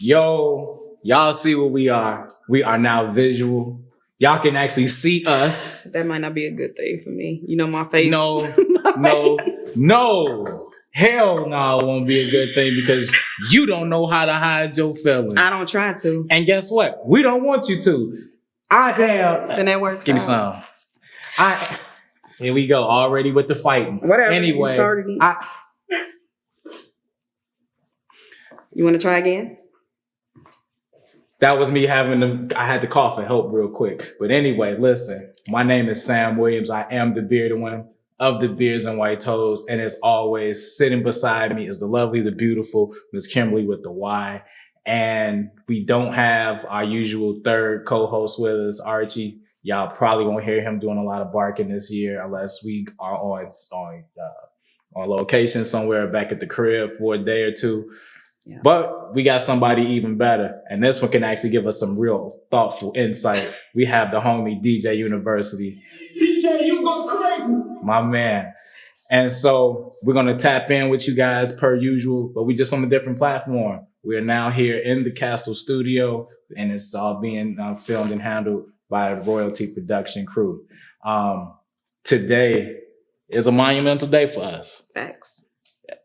Yo, y'all see what we are. We are now visual. Y'all can actually see us. That might not be a good thing for me. You know my face. No. Hell no, it won't be a good thing because you don't know how to hide your feelings. I don't try to. And guess what? We don't want you to. Then that works. Give me some. Here we go. Already with the fighting. Whatever. Anyway, you started it. You want to try again? That was me I had to cough and help real quick. But anyway, listen. My name is Sam Williams. I am the bearded one of the Beards and White Toes. And as always, sitting beside me is the lovely, the beautiful Miss Kimberly with the Y. And we don't have our usual third co-host with us, Archie. Y'all probably won't hear him doing a lot of barking this year unless we are on location somewhere back at the crib for a day or two. Yeah. But we got somebody even better. And this one can actually give us some real thoughtful insight. We have the homie DJ Univercity. DJ, you go crazy. My man. And so we're going to tap in with you guys per usual, but we just on a different platform. We are now here in the Castle studio, and it's all being filmed and handled by a royalty production crew. Today is a monumental day for us. Facts.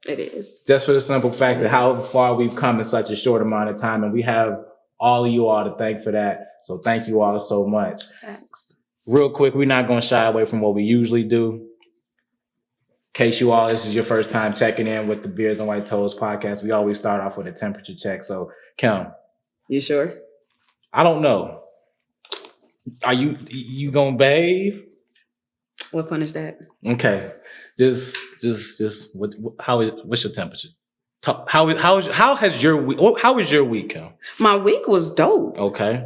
It is. Just for the simple fact that how far we've come in such a short amount of time, and we have all of you all to thank for that. So thank you all so much. Thanks. Real quick, we're not going to shy away from what we usually do. In case you all, this is your first time checking in with the Beards and White Toes podcast, we always start off with a temperature check. So, Kym. You sure? I don't know. Are you going to bathe? What fun is that? Okay. What's your temperature? How is your week? How was your week, Kym? My week was dope. Okay.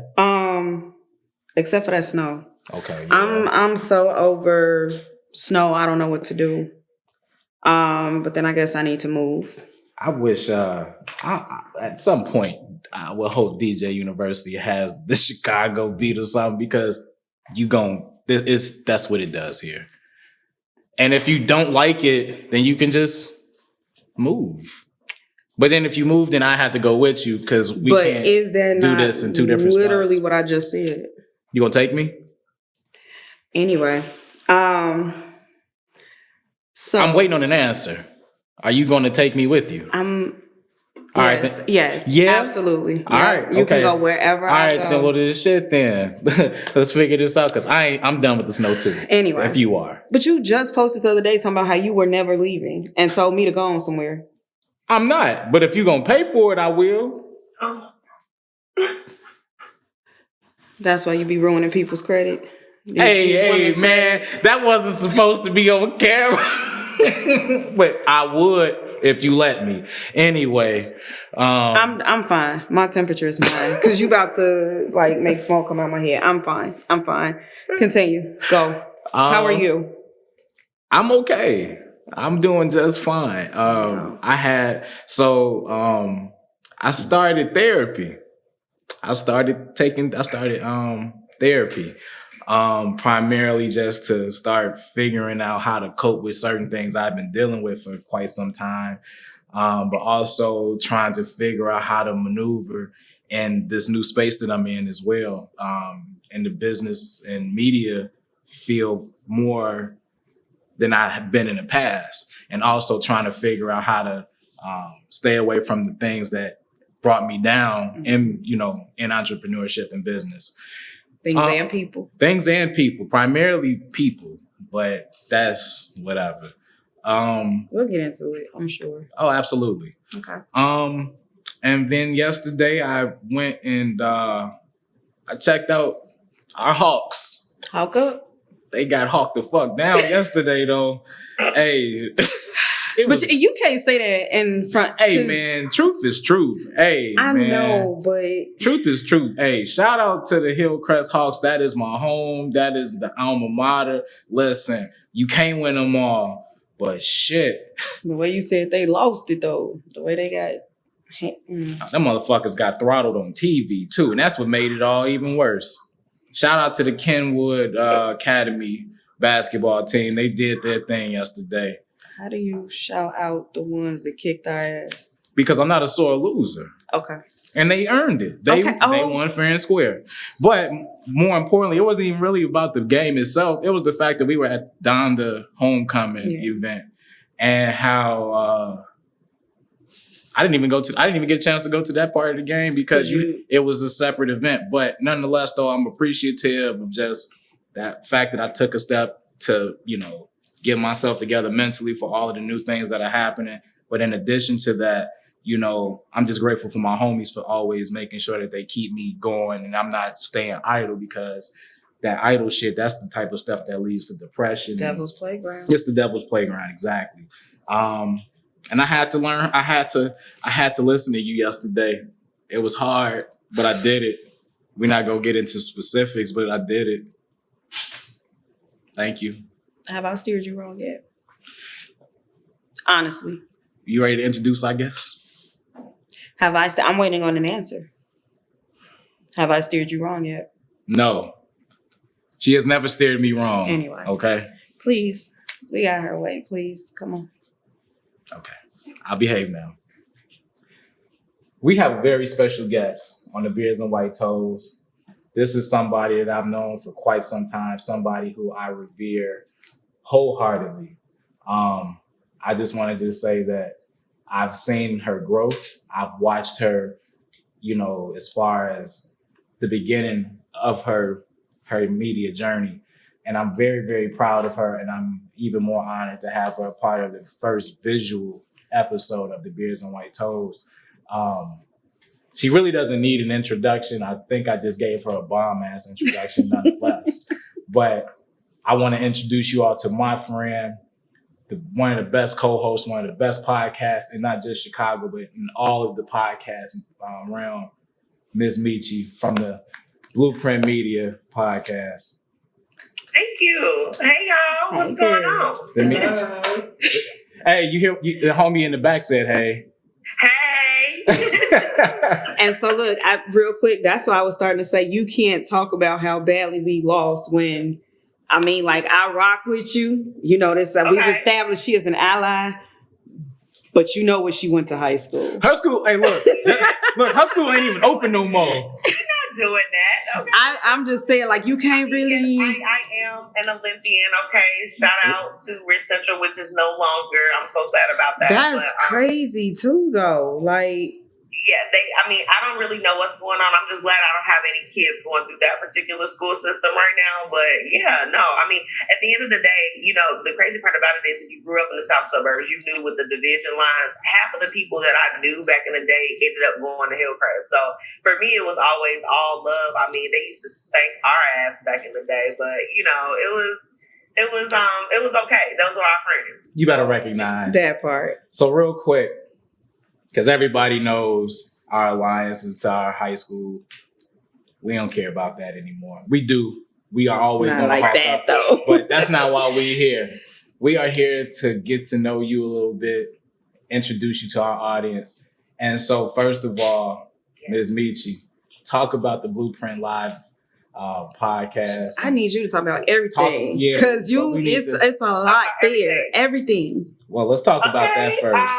Except for that snow. Okay. Yeah. I'm so over snow. I don't know what to do. But then I guess I need to move. I wish at some point I will hope DJ Univercity has the Chicago beat or something because that's what it does here. And if you don't like it, then you can just move. But then if you move, then I have to go with you because we can't do this in two different spots. Literally what I just said. You gonna take me? Anyway, so I'm waiting on an answer. Are you going to take me with you? Yes, yeah, absolutely. All right, you can go wherever. All right, then we'll do this shit then. Let's figure this out because I'm done with the snow too. Anyway, if you are, but you just posted the other day talking about how you were never leaving and told me to go on somewhere. I'm not, but if you're gonna pay for it, I will. Oh. That's why you be ruining people's credit. Hey, man, that wasn't supposed to be on camera. But I would if you let me. Anyway, I'm fine. My temperature is fine because you about to make smoke come out my head. I'm fine. Continue. Go. How are you? I'm okay. I'm doing just fine. I started therapy. I started therapy. Primarily just to start figuring out how to cope with certain things I've been dealing with for quite some time, but also trying to figure out how to maneuver in this new space that I'm in as well, in the business and media field more than I have been in the past, and also trying to figure out how to stay away from the things that brought me down in entrepreneurship and business. Things and people, primarily people, but that's whatever. We'll get into it, I'm sure. Oh, absolutely. Okay. And then yesterday I went and I checked out our Hawks. Hawk up? They got hawked the fuck down yesterday, though. Hey. But you can't say that in front. Hey, man, truth is truth. Hey, I know, but truth is truth. Hey, shout out to the Hillcrest Hawks. That is my home. That is the alma mater. Listen, you can't win them all, but shit. The way you said they lost it, though. The way they got... Them motherfuckers got throttled on TV, too, and that's what made it all even worse. Shout out to the Kenwood Academy basketball team. They did their thing yesterday. How do you shout out the ones that kicked our ass? Because I'm not a sore loser. Okay. And they earned it. They won fair and square. But more importantly, it wasn't even really about the game itself. It was the fact that we were at Donda homecoming event, and how I didn't even get a chance to go to that part of the game because it was a separate event. But nonetheless, though, I'm appreciative of just that fact that I took a step to, get myself together mentally for all of the new things that are happening. But in addition to that, I'm just grateful for my homies for always making sure that they keep me going and I'm not staying idle, because that idle shit, that's the type of stuff that leads to depression. Devil's playground. It's the devil's playground, exactly. And I had to learn, I had to listen to you yesterday. It was hard, but I did it. We're not going to get into specifics, but I did it. Thank you. Have I steered you wrong yet? Honestly. You ready to introduce, I guess? I'm waiting on an answer. Have I steered you wrong yet? No. She has never steered me wrong. Anyway. Okay? Please. We got her way. Please. Come on. Okay. I'll behave now. We have a very special guest on the Beards and White Toes. This is somebody that I've known for quite some time, somebody who I revere wholeheartedly. I just wanted to say that I've seen her growth. I've watched her, as far as the beginning of her media journey. And I'm very, very proud of her. And I'm even more honored to have her a part of the first visual episode of the Beards and White Toes. She really doesn't need an introduction. I think I just gave her a bomb-ass introduction nonetheless. But I want to introduce you all to my friend, one of the best co-hosts, one of the best podcasts, and not just Chicago, but in all of the podcasts realm, Miss Michi from the Blueprint Media podcast. Thank you. Hey, y'all. What's going on? Hey, you hear the homie in the back said, hey. Hey. And so look, real quick, that's why I was starting to say you can't talk about how badly we lost when, I rock with you. This we've established she is an ally, but you know where she went to high school. Her school, hey, look, her school ain't even open no more. Doing that. Okay. I'm just saying, you can't really. Yes, I am an Olympian. Okay, shout out to Rich Central, which is no longer. I'm so sad about that. That's crazy too, though. I don't really know what's going on. I'm just glad I don't have any kids going through that particular school system right now. But at the end of the day, the crazy part about it is if you grew up in the South suburbs, you knew with the division lines, half of the people that I knew back in the day ended up going to Hillcrest. So for me, it was always all love. They used to spank our ass back in the day, but it was okay. Those were our friends. You better recognize that part. So real quick, because everybody knows our alliances to our high school. We don't care about that anymore. We do. We are always going to like that, though. But that's not why we're here. We are here to get to know you a little bit, introduce you to our audience. And so, first of all, Ms. Michi, talk about the Blueprint Live podcast. I need you to talk about everything. Because it's a lot there. Everything. Well, let's talk about that first.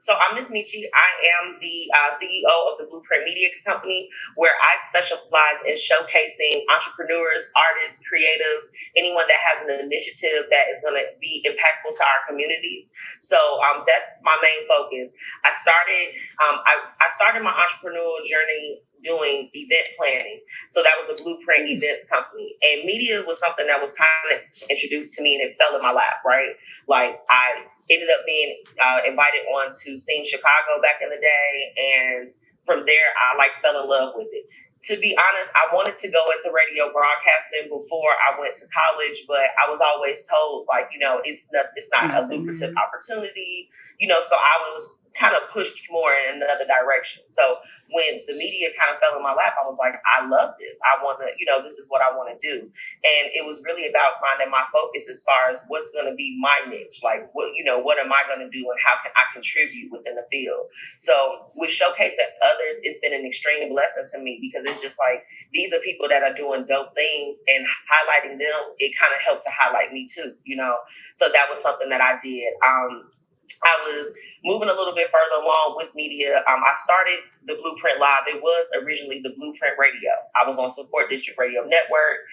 So I'm Miss Michi. I am the CEO of the Blueprint Media Company, where I specialize in showcasing entrepreneurs, artists, creatives, anyone that has an initiative that is going to be impactful to our communities. So that's my main focus. I started my entrepreneurial journey doing event planning. So that was the Blueprint Events Company. And media was something that was kind of introduced to me and it fell in my lap, right? I ended up being invited on to Sing Chicago back in the day. And from there, I fell in love with it. To be honest, I wanted to go into radio broadcasting before I went to college, but I was always told, it's not a lucrative opportunity, so I was kind of pushed more in another direction. So when the media kind of fell in my lap, I was like, I love this. I want to, this is what I want to do. And it was really about finding my focus as far as what's going to be my niche. What am I going to do and how can I contribute within the field? So with Showcase that Others, it's been an extreme blessing to me because it's just these are people that are doing dope things and highlighting them. It kind of helped to highlight me too, So that was something that I did. I was moving a little bit further along with media. I started the Blueprint Live. It was originally the Blueprint Radio. I was on Support District Radio Network.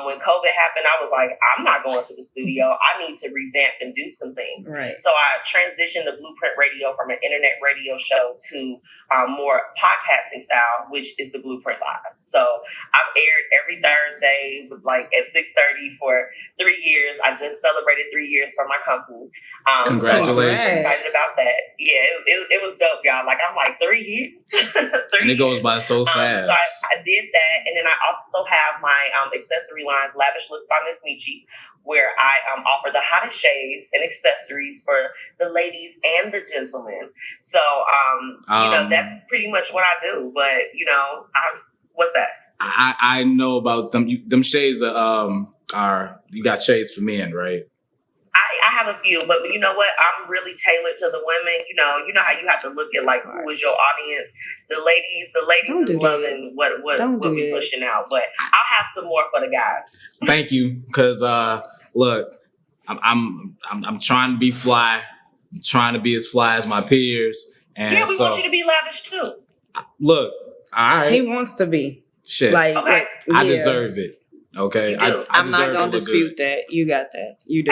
When COVID happened, I was like, I'm not going to the studio. I need to revamp and do some things. Right. So I transitioned the Blueprint Radio from an internet radio show to more podcasting style, which is the Blueprint Live. So I've aired every Thursday, like at 6:30 for 3 years. I just celebrated 3 years for my company. Congratulations. So I'm excited about that. Yeah, it was dope, y'all. Like, I'm like, 3 years? And it goes by so fast. So I did that. And then I also have my accessory line, Lavish Looks by Miss Michi, where I offer the hottest shades and accessories for the ladies and the gentlemen. So, that's pretty much what I do. But, what's that? I know about them. Them shades are you got shades for men, right? I have a few, but you know what? I'm really tailored to the women. You know how you have to look at like who is your audience. The ladies is loving what we pushing out. But I'll have some more for the guys. Thank you, because look, I'm trying to be fly. I'm trying to be as fly as my peers. And yeah, we want you to be lavish too. Look, all right. He wants to be. Shit. Like, okay. I deserve it. Okay, I'm not gonna dispute that. You got that. You do.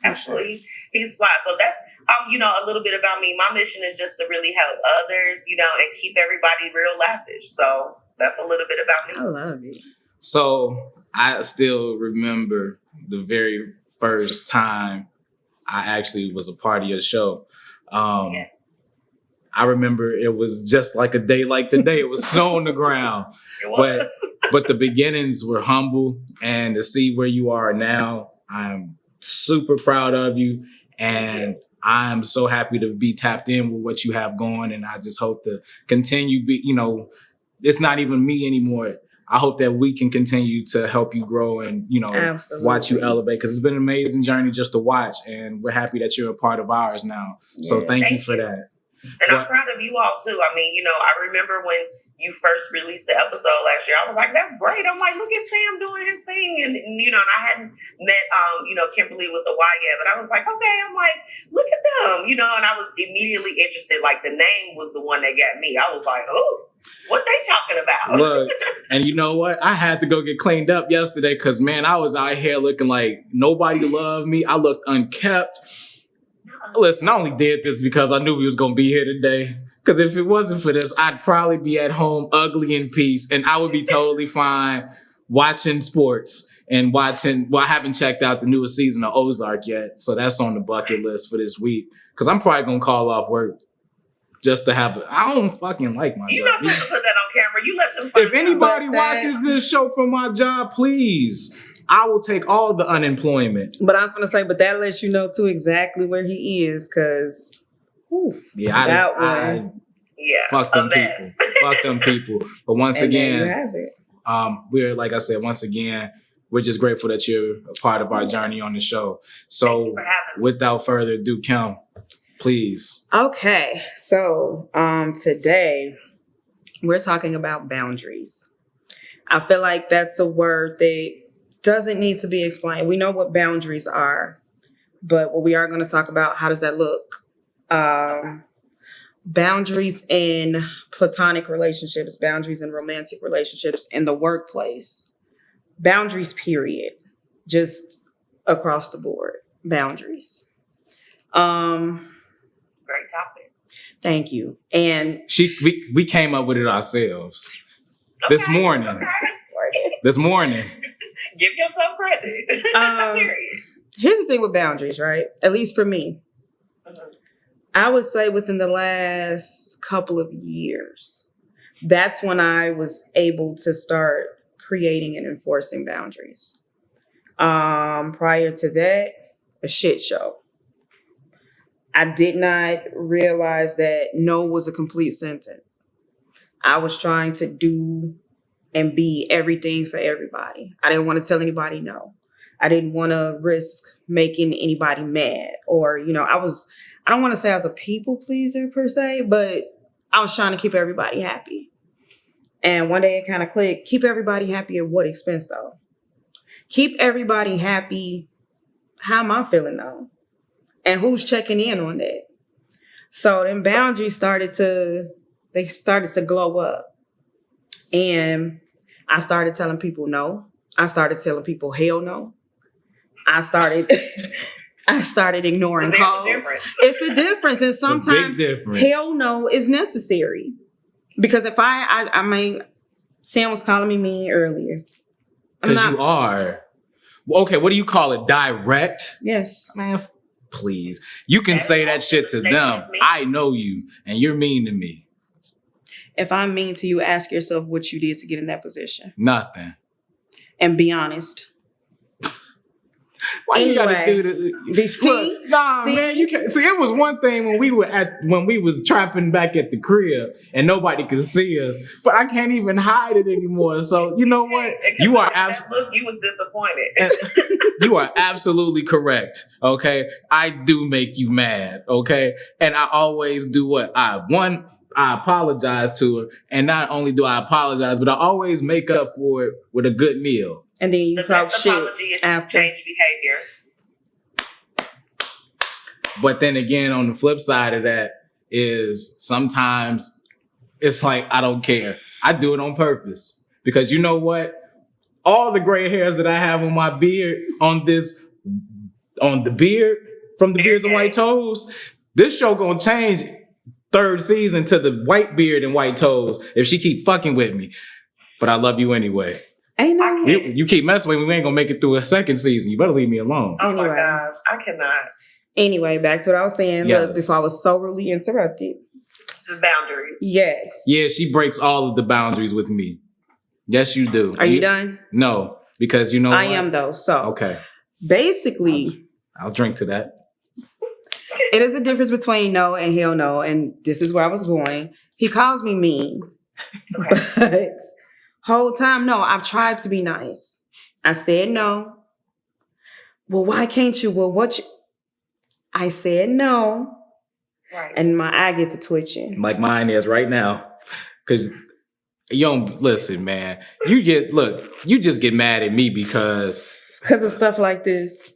Absolutely. He's fly. So that's a little bit about me. My mission is just to really help others, and keep everybody real lavish. So that's a little bit about me. I love it. So I still remember the very first time I actually was a part of your show. I remember it was just like a day like today. It was snow on the ground. It was. But the beginnings were humble, and to see where you are now, I'm super proud of you, and I'm so happy to be tapped in with what you have going, and I just hope to continue. It's not even me anymore. I hope that we can continue to help you grow and Absolutely. Watch you elevate, because it's been an amazing journey just to watch, and we're happy that you're a part of ours now. Yeah. So thank you for that. And I'm proud of you all too. I mean, I remember when you first released the episode last year, I was like, that's great. I'm like, look at Sam doing his thing. And I hadn't met, Kimberly with the Y yet, but I was like, okay, I'm like, look at them, and I was immediately interested. Like, the name was the one that got me. I was like, oh, what they talking about? Look, and you know what? I had to go get cleaned up yesterday because, man, I was out here looking like nobody loved me. I looked unkept. Listen, I only did this because I knew we was going to be here today. Because if it wasn't for this, I'd probably be at home ugly in peace, and I would be totally fine watching sports and I haven't checked out the newest season of Ozark yet. So that's on the bucket list for this week. Because I'm probably going to call off work just to have I don't fucking like my job. You're not supposed to put that on camera. You let them If anybody watches this show from my job, please, I will take all the unemployment. But I was going to say, but that lets you know too exactly where he is, because fuck them people. Fuck them people. But once again, you have it. We're, like I said, once again, we're just grateful that you're a part of our journey on the show. So without further ado, Kym, please. Okay. So today we're talking about boundaries. I feel like that's a word that doesn't need to be explained. We know what boundaries are, but what we are going to talk about, how does that look? Boundaries in platonic relationships, boundaries in romantic relationships, in the workplace, boundaries, period, just across the board, boundaries. Great topic. Thank you. And we came up with it ourselves this morning. Okay. This morning. Give yourself credit. Here's the thing with boundaries, right? At least for me. I would say within the last couple of years, that's when I was able to start creating and enforcing boundaries. Prior to that, a shit show. I did not realize that no was a complete sentence. I was trying to do and be everything for everybody. I didn't want to tell anybody no. I didn't want to risk making anybody mad, or, I don't want to say I was a people pleaser per se, but I was trying to keep everybody happy. And one day it kind of clicked. Keep everybody happy at what expense though? Keep everybody happy. How am I feeling though? And who's checking in on that? So then boundaries started to glow up. And I started telling people no. I started telling people hell no. I started ignoring calls. It's a difference. And sometimes hell no is necessary. Because if I mean, Sam was calling me mean earlier. Because you are. Okay, what do you call it? Direct? Yes. Man, please. You can say that shit to them. I know you, and you're mean to me. If I'm mean to you, ask yourself what you did to get in that position. Nothing. And be honest. Why you gotta do the man, you can't see. It was one thing when we was trapping back at the crib and nobody could see us, but I can't even hide it anymore. So you know what? You are absolutely. You was disappointed. You are absolutely correct. Okay, I do make you mad. Okay, and I always do what I apologize to her, and not only do I apologize, but I always make up for it with a good meal. And then you talk shit after. Change behavior. But then again, on the flip side of that is sometimes it's like, I don't care. I do it on purpose. Because you know what? All the gray hairs that I have on my beard, on the beard, from the Beards and White Toes, this show gonna change third season to the white beard and white toes if she keep fucking with me. But I love you anyway. Ain't no. You keep messing with me, we ain't gonna make it through a second season. You better leave me alone. Oh my gosh, I cannot. Anyway, back to what I was saying. Yes. Look, before I was so rudely interrupted. The boundaries. Yes. Yeah, she breaks all of the boundaries with me. Yes, you do. Are you done? No, because you know I am though. So okay. Basically, I'll drink to that. It is a difference between no and hell no, and this is where I was going. He calls me mean, but whole time, no, I've tried to be nice. I said no. Well, why can't you? Well, I said no. Right. And my eye gets to twitching. Like mine is right now. Because you don't listen, man. You just get mad at me because of stuff like this.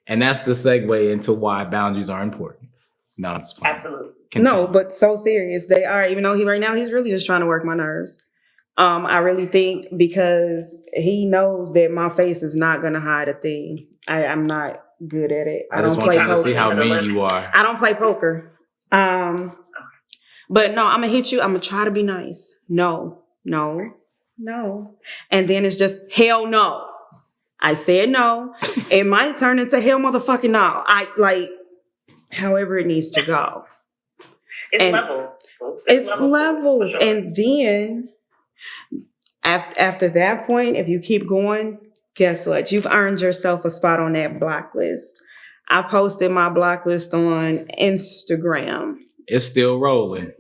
And that's the segue into why boundaries are important. No, it's fine. Absolutely. Continue. No, but so serious. They are, even though he's really just trying to work my nerves. I really think because he knows that my face is not going to hide a thing. I'm not good at it. I just want you to see how mean you are. I don't play poker. But no, I'm going to hit you. I'm going to try to be nice. No. And then it's just hell no. I said no. It might turn into hell motherfucking no. However it needs to go. It's levels. It's levels. Sure. And then after that point, if you keep going, guess what? You've earned yourself a spot on that block list. I posted my block list on Instagram. It's still rolling.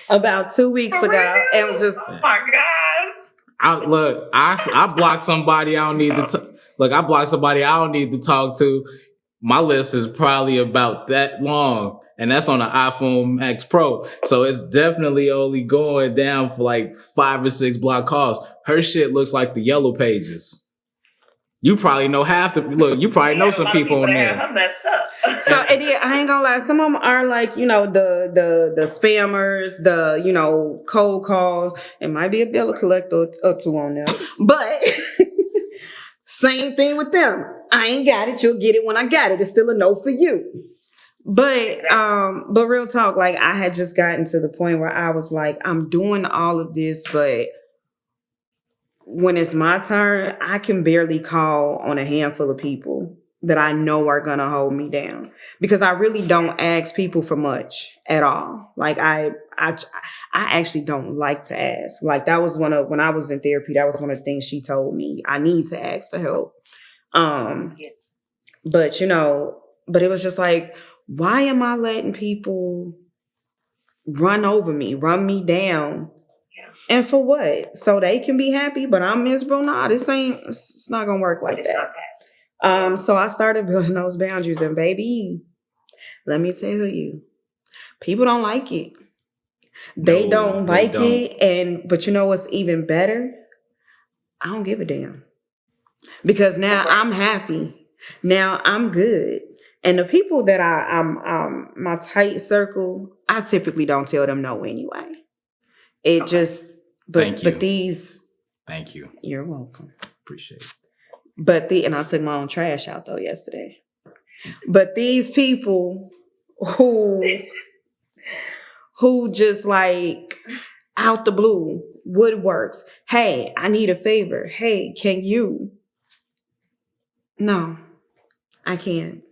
About 2 weeks ago. It was just... Oh my gosh. I blocked somebody I don't need to... I blocked somebody I don't need to talk to. My list is probably about that long. And that's on an iPhone Max Pro. So it's definitely only going down for like 5 or 6 block calls. Her shit looks like the Yellow Pages. You probably know you probably know some people on there. I'm messed up. So I ain't gonna lie. Some of them are like, the spammers, the, cold calls. It might be a bill collector or two on there. But same thing with them. I ain't got it. You'll get it when I got it. It's still a no for you. But real talk, I had just gotten to the point where I was like, I'm doing all of this, but when it's my turn, I can barely call on a handful of people that I know are going to hold me down because I really don't ask people for much at all. I actually don't like to ask. That was when I was in therapy, that was one of the things she told me. I need to ask for help. But it was just like, why am I letting people run over me, run me down? Yeah. And for what? So they can be happy, but I'm miserable? Nah, it's not going to work like that. So I started building those boundaries, and baby, let me tell you, people don't like it. They don't like it. But you know what's even better? I don't give a damn. Because now I'm happy. Now I'm good. And the people that I'm my tight circle, I typically don't tell them no anyway. It just, but these. Thank you. You're welcome. Appreciate it. And I took my own trash out though yesterday. But these people who just like out the blue, woodworks. Hey, I need a favor. Hey, can you? No, I can't.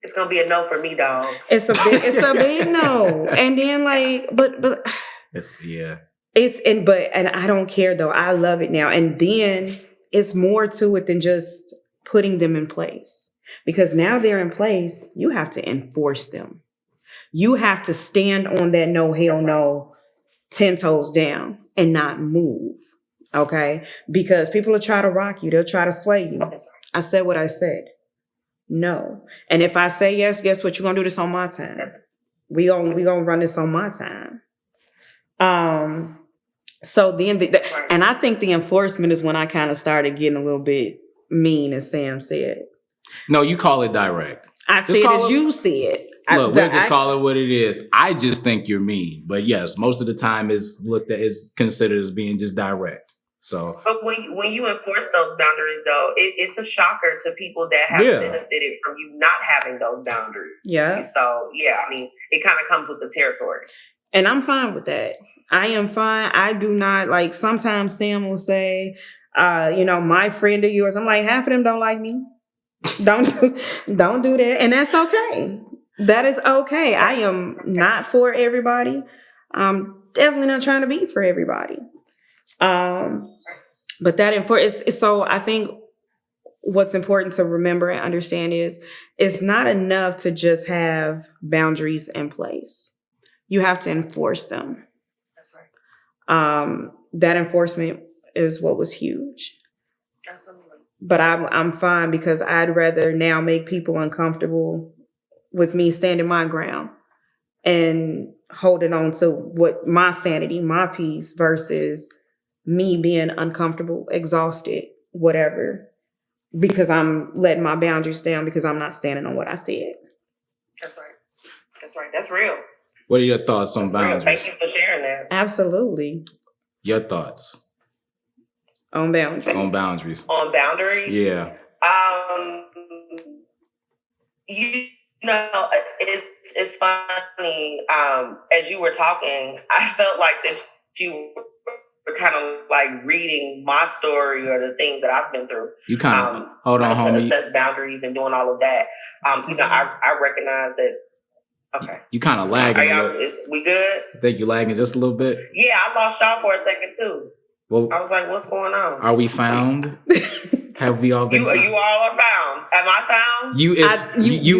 It's gonna be a no for me, dog. It's a big no. And then like, but and I don't care though. I love it now. And then it's more to it than just putting them in place. Because now they're in place, you have to enforce them. You have to stand on that no, hell no, 10 toes down and not move. Okay? Because people will try to rock you. They'll try to sway you. I said what I said. No. And if I say yes, guess what? You're going to do this on my time. We gonna run this on my time. So then, and I think the enforcement is when I kind of started getting a little bit mean, as Sam said. No, you call it direct. I said as you said. Look, we'll just call it what it is. I just think you're mean. But yes, most of the time is considered as being just direct. So, but when you enforce those boundaries, though, it's a shocker to people that have benefited from you not having those boundaries. Yeah. So, yeah, I mean, it kind of comes with the territory. And I'm fine with that. I am fine. I do not like. Sometimes Sam will say, my friend of yours. I'm like, half of them don't like me. Don't do that, and that's okay. That is okay. I am not for everybody. I'm definitely not trying to be for everybody. But so I think what's important to remember and understand is it's not enough to just have boundaries in place. You have to enforce them. That's right. That enforcement is what was huge. Absolutely. But I'm fine because I'd rather now make people uncomfortable with me standing my ground and holding on to what my sanity, my peace, versus me being uncomfortable, exhausted, whatever, because I'm letting my boundaries down because I'm not standing on what I said. That's right. That's right. That's real. What are your thoughts on boundaries? Thank you for sharing that. Absolutely. Your thoughts on boundaries. On boundaries. On boundaries? Yeah. It's funny. As you were talking, I felt like that you were kind of like reading my story or the things that I've been through. You kind of hold on, homie. To assess boundaries and doing all of that. I recognize that. Okay. You kind of lagging. We good? I think you lagging just a little bit. Yeah, I lost y'all for a second too. Well, I was like, "What's going on? Are we found? Have we all been? You all are found. Am I found? You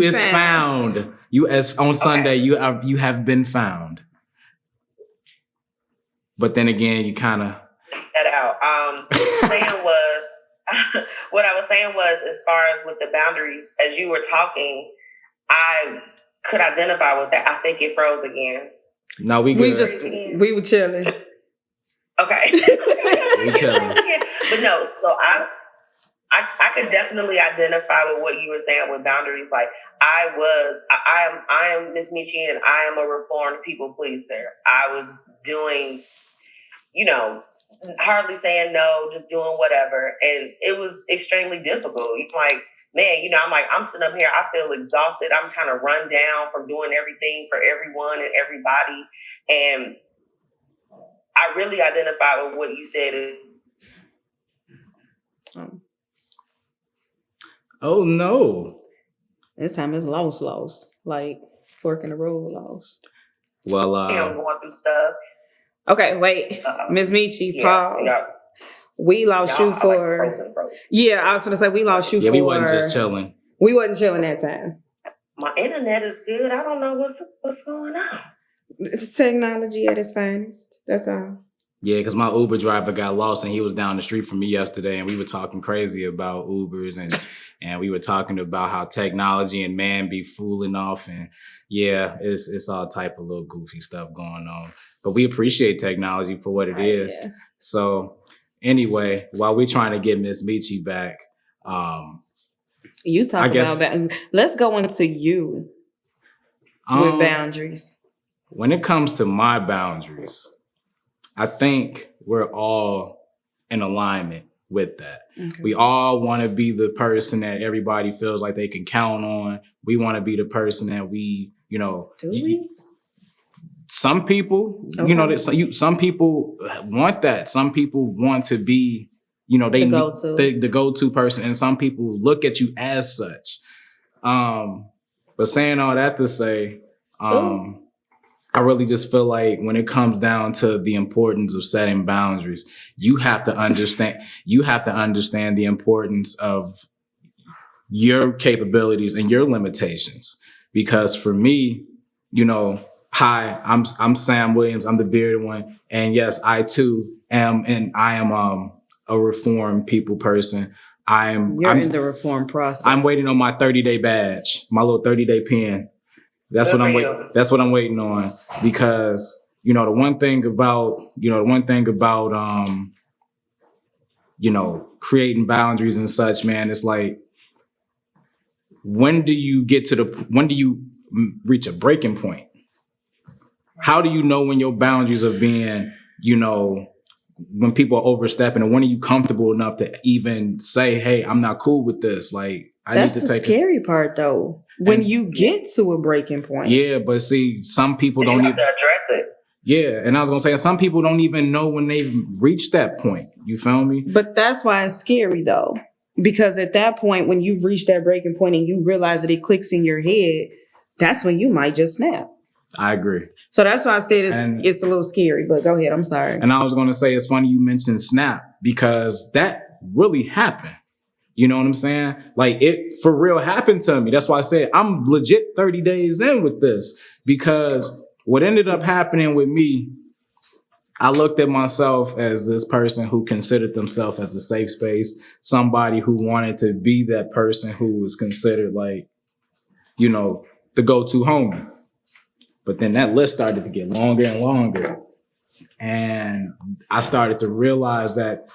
is found. You as on Sunday. You have been found. But then again, you kind of that out. What I was saying was, as far as with the boundaries, as you were talking, I could identify with that. I think it froze again. No, we good. We were chilling. Okay. We chilling. But no, so I could definitely identify with what you were saying with boundaries. Like I am Miss Michi, and I am a reformed people pleaser. I was doing, hardly saying no, just doing whatever. And it was extremely difficult. Like, man, I'm sitting up here, I feel exhausted. I'm kind of run down from doing everything for everyone and everybody. And I really identify with what you said. Oh no. This time it's lost. Like fork in the road lost. Well, I'm going through stuff. Okay, wait. Ms. Michi, pause. Yeah. We lost you for... Frozen. Yeah, I was going to say we lost you for... Yeah, we wasn't just chilling. We wasn't chilling that time. My internet is good. I don't know what's going on. It's technology at its finest. That's all. Yeah, because my Uber driver got lost and he was down the street from me yesterday, and we were talking crazy about Ubers and we were talking about how technology and man be fooling off, and yeah, it's all type of little goofy stuff going on. But we appreciate technology for what it is. Yeah. So anyway, while we're trying to get Miss Michi back, You talk about boundaries. Let's go into you with boundaries. When it comes to my boundaries, I think we're all in alignment with that. Okay. We all want to be the person that everybody feels like they can count on. We want to be the person that we, Do we? Some people, some people want that. Some people want to be, they the go-to person, and some people look at you as such. But saying all that to say, I really just feel like when it comes down to the importance of setting boundaries, you have to understand the importance of your capabilities and your limitations. Because for me, hi, I'm Sam Williams. I'm the bearded one. And yes, I too am, and I am a reformed people person. I'm in the reform process. I'm waiting on my 30-day badge, my little 30-day pen. That's what I'm waiting. That's what I'm waiting on, because the one thing about creating boundaries and such, man, it's like, when do you reach a breaking point? How do you know when your boundaries are being, when people are overstepping, and when are you comfortable enough to even say, hey, I'm not cool with this? Like, that's the scary part, though. When you get to a breaking point. Yeah, but see, some people don't even address it. Yeah, and I was gonna say, some people don't even know when they've reached that point. You feel me? But that's why it's scary, though, because at that point, when you've reached that breaking point and you realize that it clicks in your head, that's when you might just snap. I agree. So that's why I said it's a little scary. But go ahead. I'm sorry. And I was gonna say, it's funny you mentioned snap, because that really happened. You know what I'm saying? Like, it for real happened to me. That's why I said I'm legit 30 days in with this, because what ended up happening with me, I looked at myself as this person who considered themselves as a safe space, somebody who wanted to be that person who was considered like, the go-to homie. But then that list started to get longer and longer. And I started to realize that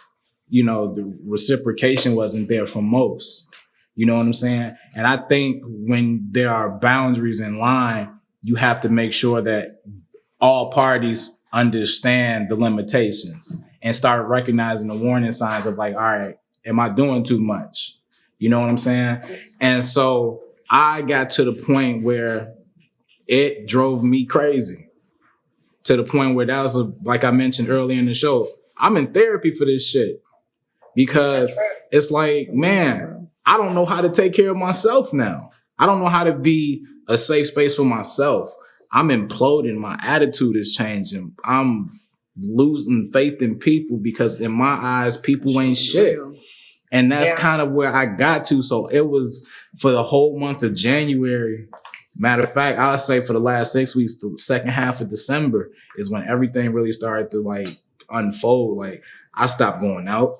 the reciprocation wasn't there for most. You know what I'm saying? And I think when there are boundaries in line, you have to make sure that all parties understand the limitations and start recognizing the warning signs of like, all right, am I doing too much? You know what I'm saying? And so I got to the point where it drove me crazy, to the point where that was, like I mentioned earlier in the show, I'm in therapy for this shit. Because it's like, man, I don't know how to take care of myself now. I don't know how to be a safe space for myself. I'm imploding. My attitude is changing. I'm losing faith in people, because in my eyes, people ain't shit. And that's kind of where I got to. So it was for the whole month of January. Matter of fact, I'll say for the last 6 weeks, the second half of December is when everything really started to like unfold. Like, I stopped going out.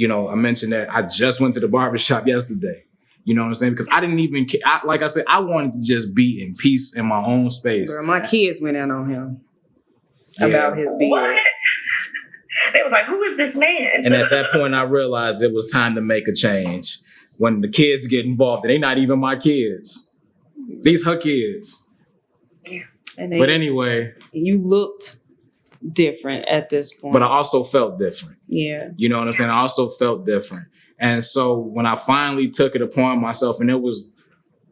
I mentioned that I just went to the barbershop yesterday. You know what I'm saying? Because I didn't even care. Like I said, I wanted to just be in peace in my own space. Girl, my kids went out on him about his beard. What? They was like, who is this man? And at that point, I realized it was time to make a change. When the kids get involved, they're not even my kids. These her kids. Yeah. But anyway. You looked different at this point. But I also felt different. Yeah. You know what I'm saying? I also felt different. And so when I finally took it upon myself, and it was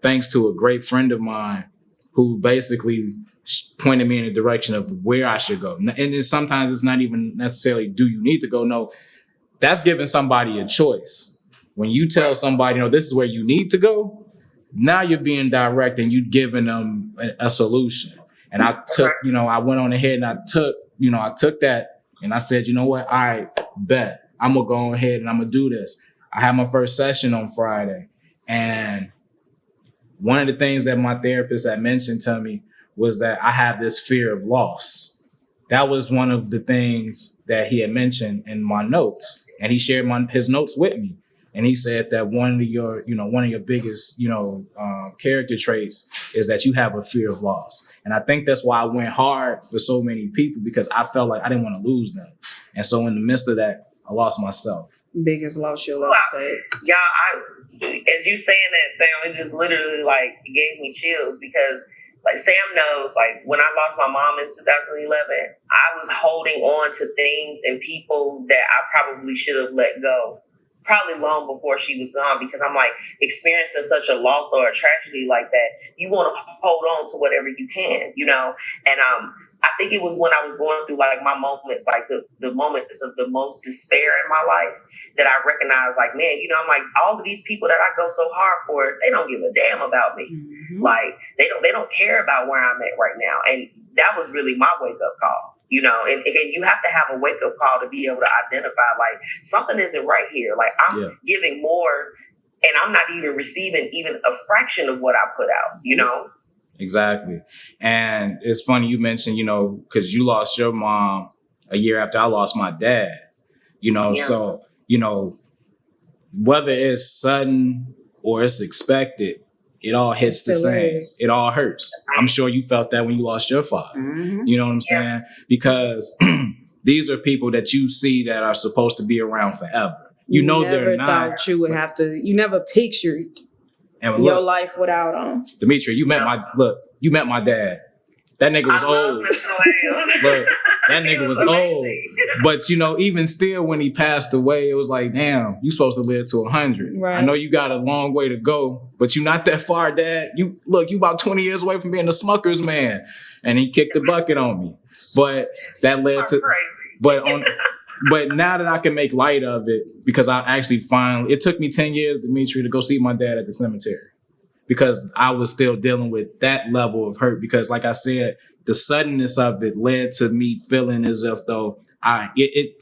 thanks to a great friend of mine who basically pointed me in the direction of where I should go. And sometimes it's not even necessarily, do you need to go? No, that's giving somebody a choice. When you tell somebody, this is where you need to go, now you're being direct and you're giving them a solution. And I took, I went on ahead and I took that and I said, you know what? All right, bet. I'm going to go ahead and I'm going to do this. I had my first session on Friday. And one of the things that my therapist had mentioned to me was that I have this fear of loss. That was one of the things that he had mentioned in my notes. And he shared his notes with me. And he said that one of your biggest, character traits is that you have a fear of loss. And I think that's why I went hard for so many people, because I felt like I didn't want to lose them. And so in the midst of that, I lost myself. biggest loss you'll ever take? Y'all, as you saying that, Sam, it just literally like gave me chills because like Sam knows, like when I lost my mom in 2011, I was holding on to things and people that I probably should have let go probably long before she was gone, because I'm like, experiencing such a loss or a tragedy like that, you want to hold on to whatever you can, you know? And I think it was when I was going through like my moments, like the moments of the most despair in my life, that I recognized like, man, you know, I'm like, all of these people that I go so hard for, they don't give a damn about me. Mm-hmm. Like they don't care about where I'm at right now. And that was really my wake up call. You know, and again, you have to have a wake up call to be able to identify like something isn't right here. Like I'm giving more and I'm not even receiving even a fraction of what I put out, you know? Exactly. And it's funny you mentioned, you know, because you lost your mom a year after I lost my dad, you know, so, you know, whether it's sudden or it's expected, it all hits the same. It all hurts. I'm sure you felt that when you lost your father. Mm-hmm. You know what I'm saying? Because these are people that you see that are supposed to be around forever. You know they're not. Never thought you would have to. You never pictured your life without them. Dimitri, you met my dad. That nigga was old. Look, that nigga was old. But, you know, even still when he passed away, it was like, damn, you supposed to live to 100. Right. I know you got a long way to go, but you're not that far, Dad. You about 20 years away from being a Smucker's man. And he kicked the bucket on me. But that led to... But now that I can make light of it, because I actually it took me 10 years, Dimitri, to go see my dad at the cemetery. Because I was still dealing with that level of hurt. Because like I said, the suddenness of it led to me feeling as if though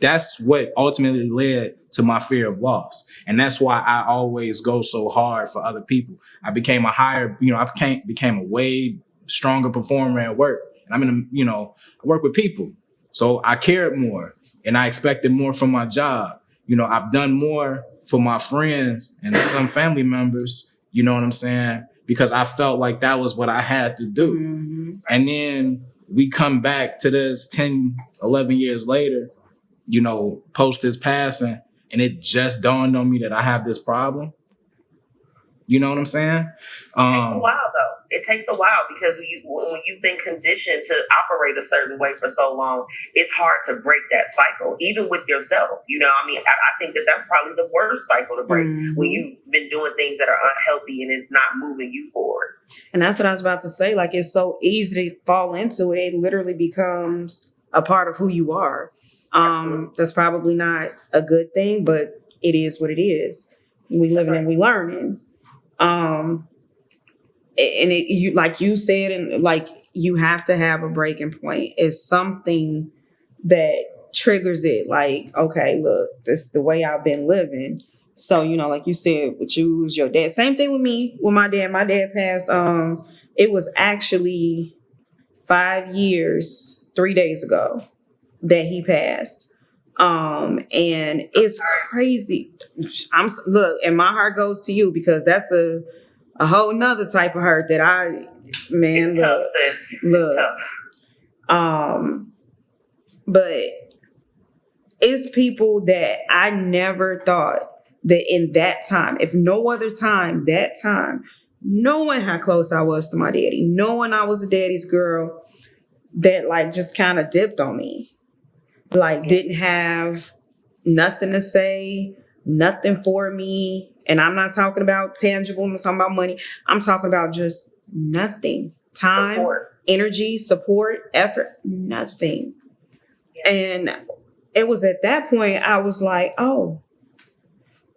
that's what ultimately led to my fear of loss. And that's why I always go so hard for other people. I became became a way stronger performer at work. And I work with people. So I cared more and I expected more from my job. You know, I've done more for my friends and some family members. You know what I'm saying? Because I felt like that was what I had to do. Mm-hmm. And then we come back to this 10, 11 years later, you know, post his passing, and it just dawned on me that I have this problem. You know what I'm saying? It takes a while, though. It takes a while because when you've been conditioned to operate a certain way for so long, it's hard to break that cycle, even with yourself. You know, I mean, I think that's probably the worst cycle to break, when you've been doing things that are unhealthy and it's not moving you forward. And that's what I was about to say. Like, it's so easy to fall into it. It literally becomes a part of who you are. That's probably not a good thing, but it is what it is. We living and we learning. And you, like you said, and like you have to have a breaking point. It's something that triggers it. Like, okay, look, this is the way I've been living. So, you know, like you said, with you, was your dad. Same thing with me, with my dad. My dad passed. It was actually 5 years, 3 days ago that he passed. And it's crazy. And my heart goes to you because that's a whole nother type of hurt that it's tough, sis. It's tough. But it's people that I never thought that in that time, if no other time, that time, knowing how close I was to my daddy, knowing I was a daddy's girl, that like just kind of dipped on me. Like didn't have nothing to say, nothing for me. And I'm not talking about tangible, I'm talking about money. I'm talking about just nothing. Time, energy, support, effort, nothing. Yeah. And it was at that point I was like, oh,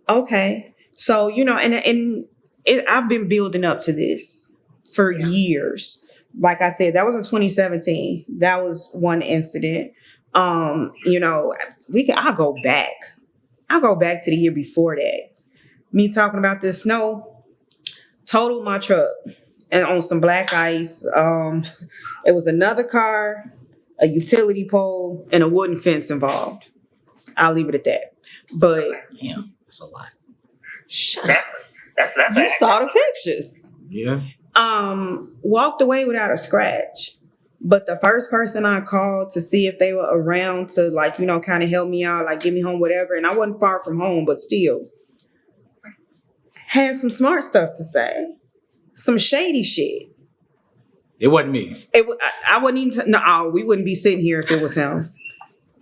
okay. So, you know, I've been building up to this for years. Like I said, that was in 2017. That was one incident. You know, I'll go back. I'll go back to the year before that. Me talking about this snow, totaled my truck and on some black ice. It was another car, a utility pole, and a wooden fence involved. I'll leave it at that. But damn, that's a lot. Shut up. You saw the pictures. Yeah. Walked away without a scratch. But the first person I called to see if they were around to like, you know, kind of help me out, like get me home, whatever. And I wasn't far from home, but still had some smart stuff to say, some shady shit. It wasn't me. I wouldn't even, no, we wouldn't be sitting here if it was him.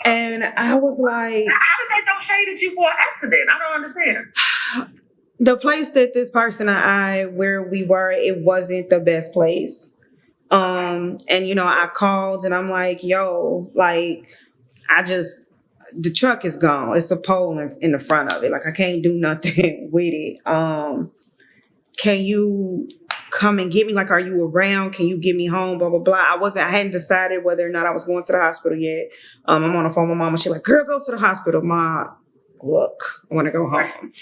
And I was like, how did they throw shade at you for an accident? I don't understand. The place that this person where we were, it wasn't the best place. And you know, I called and I'm like, yo, like, the truck is gone. It's a pole in the front of it. Like, I can't do nothing with it. Can you come and get me? Like, are you around? Can you get me home? Blah, blah, blah. I hadn't decided whether or not I was going to the hospital yet. I'm on the phone with my mama. She's like, girl, go to the hospital. Ma, look, I want to go home.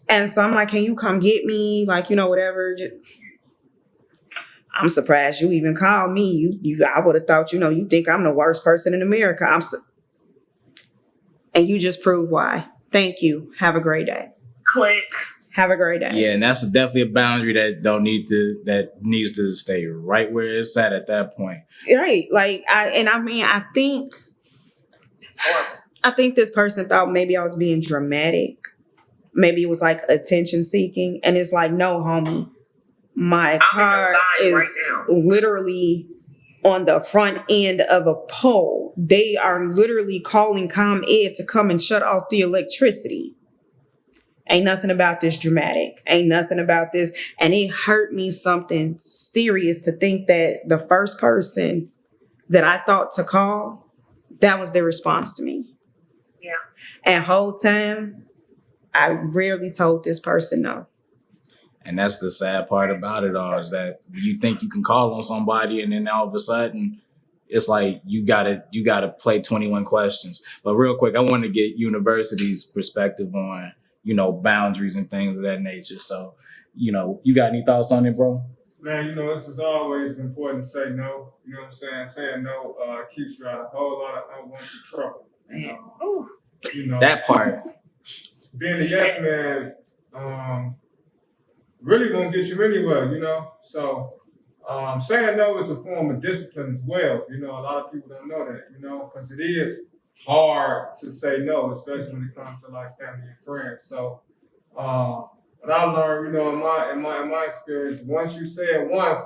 And so I'm like, can you come get me? Like, you know, whatever. I'm surprised you even called me. I would have thought, you know, you think I'm the worst person in America. And you just proved why. Thank you. Have a great day. Click. Have a great day. Yeah, and that's definitely a boundary that needs to stay right where it's at that point. Right. Like, I think this person thought maybe I was being dramatic. Maybe it was like attention seeking. And it's like, no, homie. My car is literally on the front end of a pole. They are literally calling ComEd to come and shut off the electricity. Ain't nothing about this dramatic. Ain't nothing about this. And it hurt me something serious to think that the first person that I thought to call, that was their response to me. Yeah. And whole time, I rarely told this person no. And that's the sad part about it all, is that you think you can call on somebody and then all of a sudden it's like you gotta play 21 questions. But real quick, I want to get University's perspective on, you know, boundaries and things of that nature. So, you know, you got any thoughts on it, bro? Man, you know, this is always important to say no. You know what I'm saying? Saying no keeps you out of a whole lot of unwanted trouble. You know, That part. Being a yes man, really gonna get you anywhere, you know? So saying no is a form of discipline as well. You know, a lot of people don't know that, you know, because it is hard to say no, especially when it comes to like family and friends. So what I learned, you know, in my experience, once you say it once,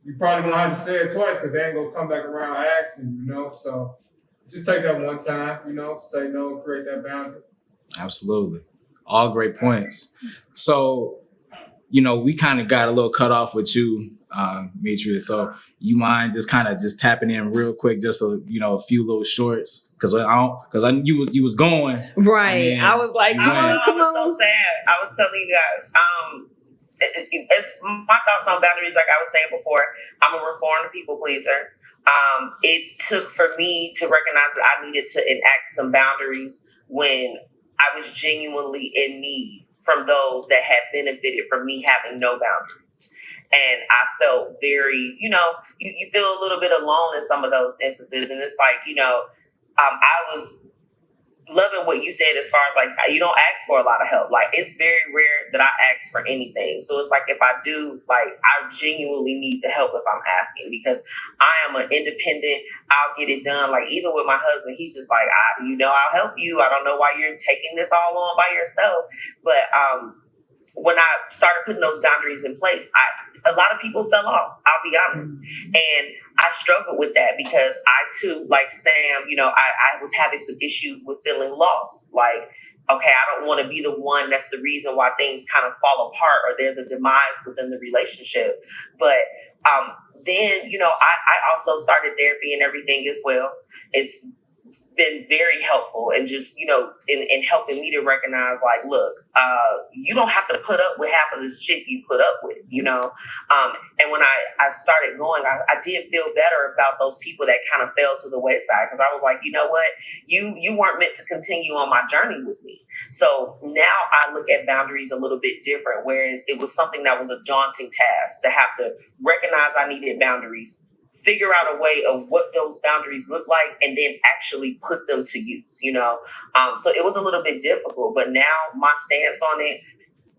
you probably gonna have to say it twice because they ain't gonna come back around asking, you know? So just take that one time, you know, say no, create that boundary. Absolutely. All great points. So, you know, we kind of got a little cut off with you, Michi. So you mind just kind of just tapping in real quick, just a few little shorts, because I knew you was going right. I was like, I was so sad. I was telling you guys, it's my thoughts on boundaries. Like I was saying before, I'm a reformed people pleaser. It took for me to recognize that I needed to enact some boundaries when I was genuinely in need from those that had benefited from me having no boundaries. And I felt very, you feel a little bit alone in some of those instances. And it's like, I was loving what you said as far as like, you don't ask for a lot of help. Like, it's very rare that I ask for anything. So it's like, if I do, like, I genuinely need the help if I'm asking, because I am an independent, I'll get it done. Like, even with my husband, he's just like, I'll help you. I don't know why you're taking this all on by yourself. But when I started putting those boundaries in place, a lot of people fell off, I'll be honest. And I struggled with that because I too, like Sam, I was having some issues with feeling lost. Like, okay, I don't want to be the one that's the reason why things kind of fall apart or there's a demise within the relationship. But then, I also started therapy and everything as well. It's been very helpful and just, in helping me to recognize, like, look, you don't have to put up with half of the shit you put up with, and when I started going, I did feel better about those people that kind of fell to the wayside, because I was like, you know what, you weren't meant to continue on my journey with me. So now I look at boundaries a little bit different, whereas it was something that was a daunting task to have to recognize I needed boundaries, figure out a way of what those boundaries look like, and then actually put them to use, So it was a little bit difficult, but now my stance on it,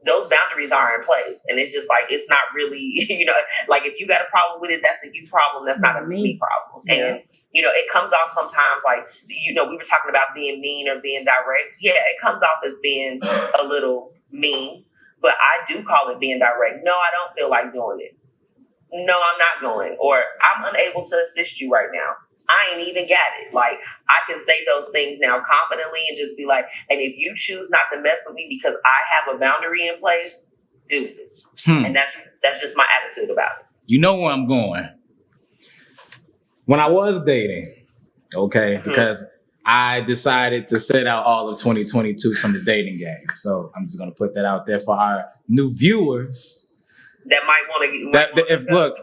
those boundaries are in place. And it's just like, it's not really, like if you got a problem with it, that's a you problem. That's not a me problem. Yeah. And, it comes off sometimes like, we were talking about being mean or being direct. Yeah, it comes off as being a little mean, but I do call it being direct. No, I don't feel like doing it. No, I'm not going, or I'm unable to assist you right now. I ain't even got it. Like, I can say those things now confidently and just be like, and if you choose not to mess with me because I have a boundary in place, deuces. And that's just my attitude about it. You know where I'm going. When I was dating, okay, because I decided to sit out all of 2022 from the dating game. So I'm just going to put that out there for our new viewers. That might want to get... Look,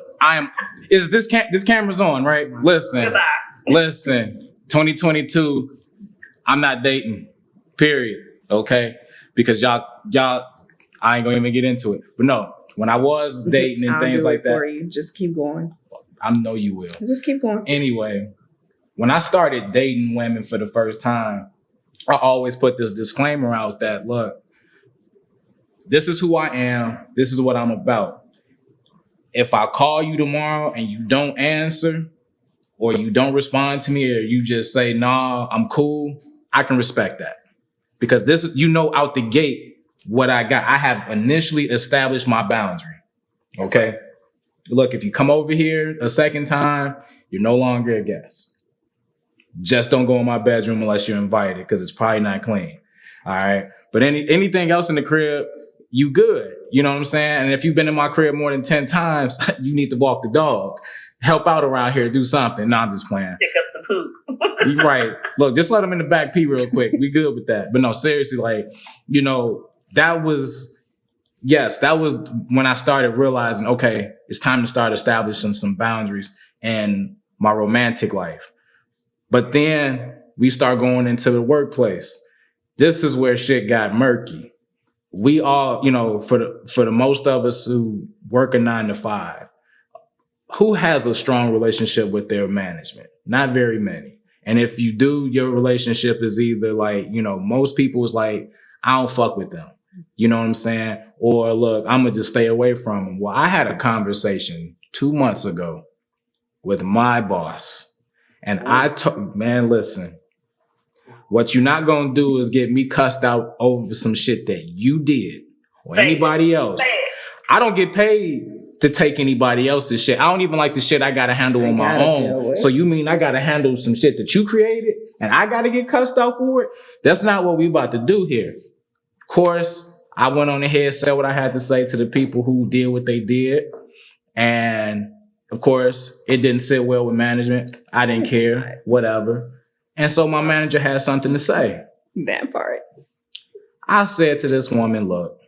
this camera's on, right? Listen. Goodbye. Listen, 2022, I'm not dating, period, okay? Because y'all, I ain't gonna even get into it. But no, when I was dating and things like that. For you. Just keep going. I know you will. Just keep going. Anyway, when I started dating women for the first time, I always put this disclaimer out that, look, this is who I am. This is what I'm about. If I call you tomorrow and you don't answer, or you don't respond to me, or you just say, nah, I'm cool, I can respect that. Because this is, out the gate what I got. I have initially established my boundary. Okay? Look, if you come over here a second time, you're no longer a guest. Just don't go in my bedroom unless you're invited, because it's probably not clean. All right? But anything else in the crib, you good. You know what I'm saying? And if you've been in my crib more than 10 times, you need to walk the dog. Help out around here, do something. No, I'm just playing. Pick up the poop. You're right. Look, just let them in the back pee real quick. We good with that. But no, seriously, like, that was when I started realizing, okay, it's time to start establishing some boundaries in my romantic life. But then we start going into the workplace. This is where shit got murky. We all, for the most of us who work a 9 to 5, who has a strong relationship with their management? Not very many. And if you do, your relationship is either like, most people is like, I don't fuck with them. You know what I'm saying? Or look, I'm going to just stay away from them. Well, I had a conversation 2 months ago with my boss. And I told, man, listen, what you're not going to do is get me cussed out over some shit that you did or anybody else. I don't get paid to take anybody else's shit. I don't even like the shit I got to handle on my own. So you mean I got to handle some shit that you created and I got to get cussed out for it? That's not what we about to do here. Of course, I went on ahead, said what I had to say to the people who did what they did. And of course, it didn't sit well with management. I didn't care, whatever. And so my manager had something to say. That part. I said to this woman, look,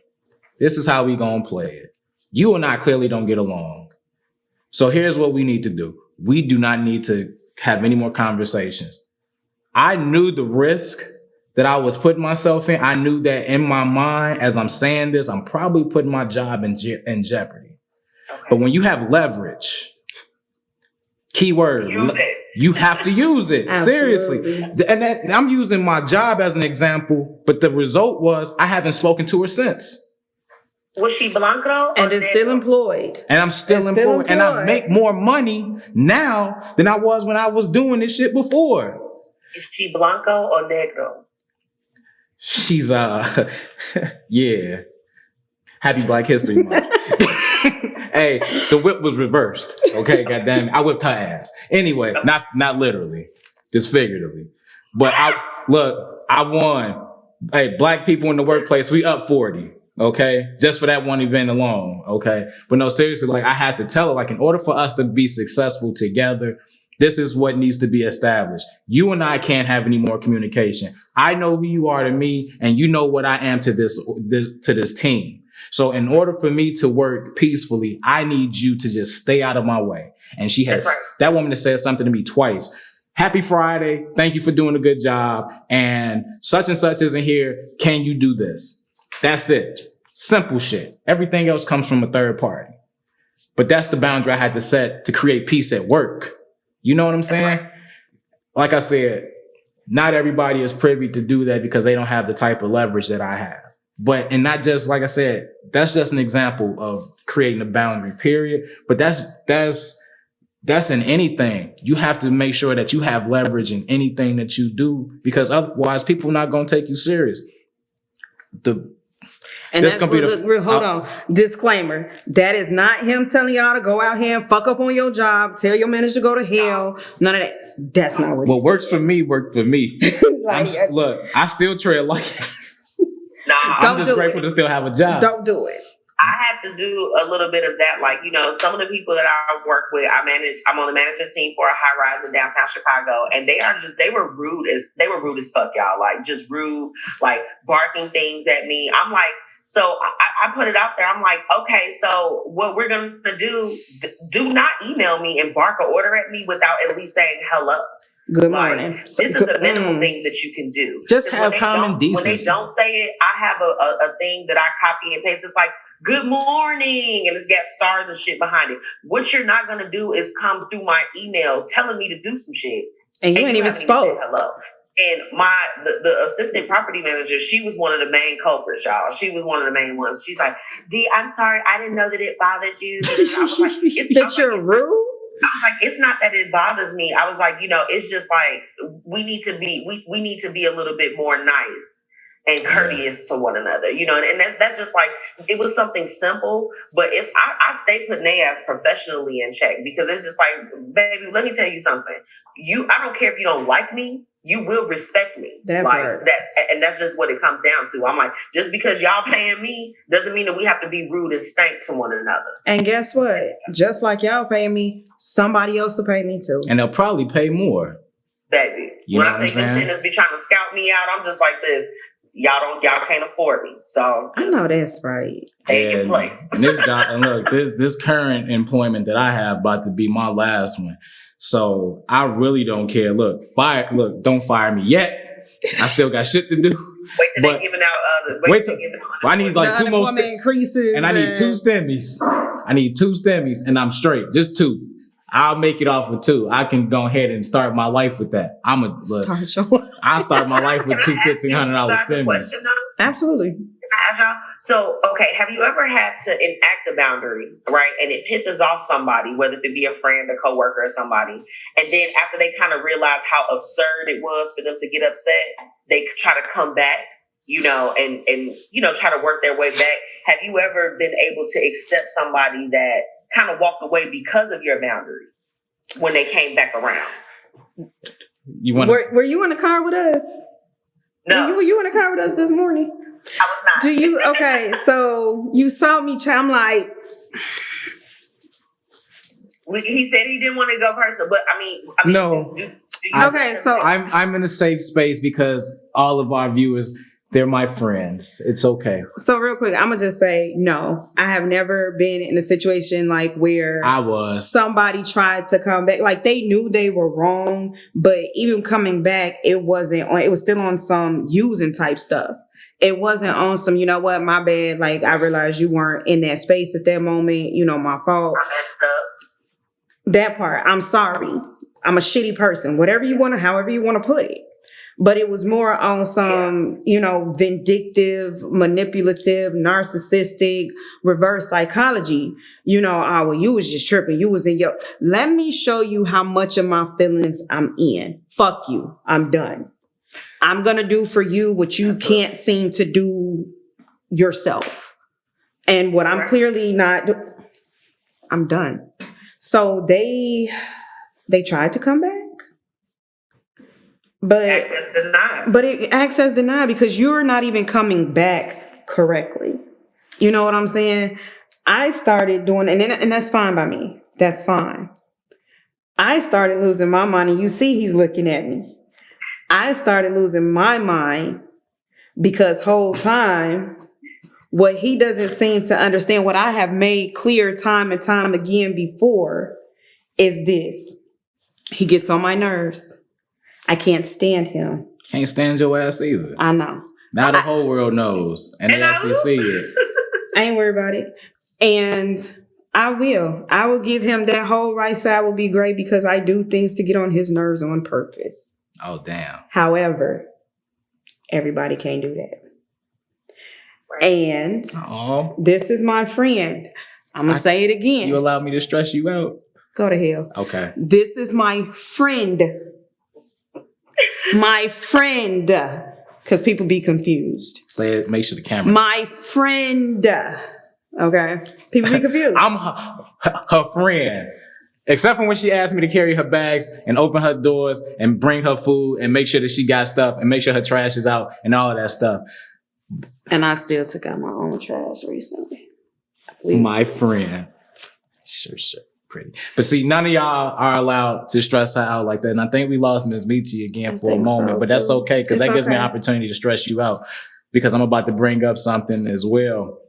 this is how we gonna play it. You and I clearly don't get along. So here's what we need to do. We do not need to have any more conversations. I knew the risk that I was putting myself in. I knew that in my mind, as I'm saying this, I'm probably putting my job in jeopardy. Okay. But when you have leverage, keyword, you have to use it. Seriously. And I'm using my job as an example, but the result was I haven't spoken to her since. Was she blanco? And is still employed. And I'm still employed. And I make more money now than I was when I was doing this shit before. Is she blanco or negro? She's, yeah. Happy Black History Month. Hey, the whip was reversed. Okay, goddamn it. I whipped her ass. Anyway, not literally, just figuratively. But I won. Hey, Black people in the workplace, we up 40. Okay, just for that one event alone. Okay, but no, seriously, like I had to tell her, like in order for us to be successful together, this is what needs to be established. You and I can't have any more communication. I know who you are to me, and you know what I am to this team. So in order for me to work peacefully, I need you to just stay out of my way. And she has that woman has said something to me twice. Happy Friday. Thank you for doing a good job. And such isn't here. Can you do this? That's it. Simple shit. Everything else comes from a third party. But that's the boundary I had to set to create peace at work. You know what I'm saying? Like I said, not everybody is privy to do that because they don't have the type of leverage that I have. But, and not just, like I said, that's just an example of creating a boundary, period. But that's in anything. You have to make sure that you have leverage in anything that you do, because otherwise people are not going to take you serious. And that's gonna be hold on. Disclaimer. That is not him telling y'all to go out here and fuck up on your job, tell your manager to go to hell. None of that. That's not what works for me, worked for me. Look, I still tread like I'm just grateful to still have a job. Don't do it. I had to do a little bit of that. Like, you know, some of the people that I work with, I'm on the management team for a high rise in downtown Chicago, and they were rude as fuck, y'all. Like, just rude, like barking things at me. I'm like, so I put it out there. I'm like, okay, so what we're going to do not email me and bark or order at me without at least saying hello. Good morning. This is the minimum thing that you can do. Just have common decency. When they don't say it, I have a thing that I copy and paste. It's like, good morning, and it's got stars and shit behind it. What you're not going to do is come through my email telling me to do some shit. And you ain't even spoke. Hello. And the assistant property manager, she was one of the main culprits, y'all. She was one of the main ones. She's like, D, I'm sorry, I didn't know that it bothered you. And I was like, that you're rude? I was like, it's not that it bothers me. I was like, you know, it's just like we need to be a little bit more nice and courteous to one another, you know, and that's just like, it was something simple, but I stay putting their ass professionally in check, because it's just like, baby, let me tell you something. I don't care if you don't like me, you will respect me. That and that's just what it comes down to. I'm like, just because y'all paying me doesn't mean that we have to be rude and stank to one another. And guess what? Just like y'all paying me, somebody else will pay me too. And they'll probably pay more. Baby, when I take them tenants be trying to scout me out, I'm just like this. Y'all can't afford me. So I know that's right. Take your place. And this job, and look, this current employment that I have about to be my last one. So I really don't care. Look, don't fire me yet. I still got shit to do. Wait till they're giving out I need like 2 more increases, and I need 2 stemmies, and I'm straight. Just 2. I'll make it off with 2. I can go ahead and start my life with that. I'll start my life with 2 $1,500 stemmies. Absolutely. So, okay, have you ever had to enact a boundary, right? And it pisses off somebody, whether it be a friend, a coworker, or somebody. And then after they kind of realize how absurd it was for them to get upset, they try to come back, you know, and you know, try to work their way back. Have you ever been able to accept somebody that kind of walked away because of your boundaries when they came back around? Were you in the car with us? No. Were you in the car with us this morning? I was not. Okay, so you saw me, I'm like... He said he didn't want to go personal, but I mean no. Okay, so... I'm in a safe space because all of our viewers... They're my friends. It's okay. So real quick, I'm going to just say, no, I have never been in a situation like where somebody tried to come back. Like they knew they were wrong, but even coming back, it was still on some using type stuff. It wasn't on some, you know what, my bad. Like I realized you weren't in that space at that moment. You know, my fault. I messed up. That part, I'm sorry. I'm a shitty person. However you want to put it. But it was more on some, you know, vindictive, manipulative, narcissistic, reverse psychology. You know, well, you was just tripping. You was in your... Let me show you how much of my feelings I'm in. Fuck you. I'm done. I'm going to do for you what you can't seem to do yourself. And what I'm clearly not... I'm done. So they tried to come back. But access denied. But access denied because you're not even coming back correctly. You know what I'm saying? I started doing, and that's fine by me. That's fine. I started losing my mind, and you see he's looking at me. I started losing my mind because whole time, what he doesn't seem to understand, what I have made clear time and time again before, is this. He gets on my nerves. I can't stand him. Can't stand your ass either. I know. Now the whole world knows. And they actually see it. I ain't worried about it. And I will give him that whole right side will be great because I do things to get on his nerves on purpose. Oh, damn. However, everybody can't do that. And this is my friend. I'm going to say it again. You allow me to stress you out? Go to hell. Okay. This is my friend. My friend. Because people be confused. Say it, make sure the camera. My friend. Okay. People be confused. I'm her friend. Except for when she asked me to carry her bags and open her doors and bring her food and make sure that she got stuff and make sure her trash is out and all of that stuff. And I still took out my own trash recently. My friend. Sure. Pretty. But see, none of y'all are allowed to stress her out like that. And I think we lost Miss Michi again for a moment, but that's okay because that gives me an opportunity to stress you out because I'm about to bring up something as well.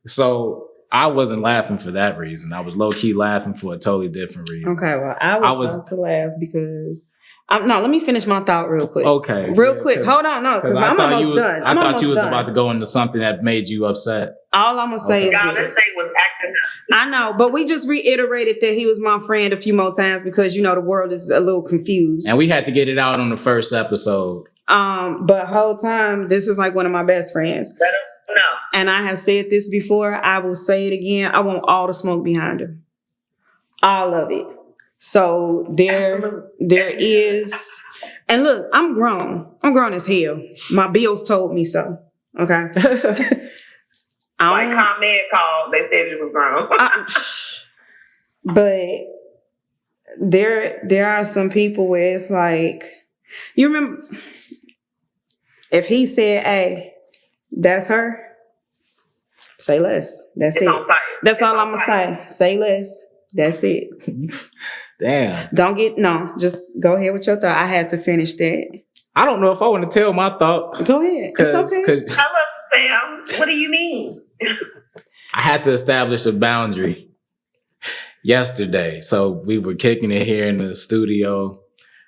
So I wasn't laughing for that reason. I was low-key laughing for a totally different reason. Okay, well, I was about to laugh because... no, let me finish my thought real quick. Okay. Real quick. Hold on, no, because I'm almost done. I thought you was about to go into something that made you upset. All I'm going to say is y'all, this thing was acting up. I know, but we just reiterated that he was my friend a few more times because, you know, the world is a little confused. And we had to get it out on the first episode. But whole time, this is like one of my best friends. Let him know. And I have said this before. I will say it again. I want all the smoke behind him. All of it. So there is, and look, I'm grown. I'm grown as hell. My bills told me so. Okay. Like ComEd called, they said you was grown. But there are some people where it's like, you remember, if he said, "Hey, that's her," say less. That's it's it. On site. That's all I'm gonna say. Say less. That's it. Damn. Just go ahead with your thought. I had to finish that. I don't know if I want to tell my thought. Go ahead. It's okay. Tell us, Sam. What do you mean? I had to establish a boundary yesterday. So we were kicking it here in the studio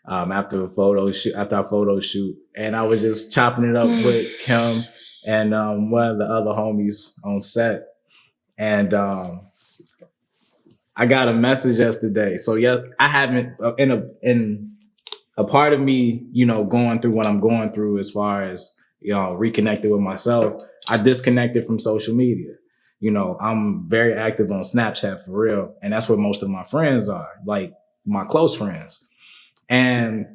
after our photo shoot. And I was just chopping it up with Kym and one of the other homies on set. And I got a message yesterday. So yeah, I haven't in a part of me, you know, going through what I'm going through as far as, you know, reconnected with myself. I disconnected from social media. You know, I'm very active on Snapchat for real. And that's where most of my friends are, like my close friends. And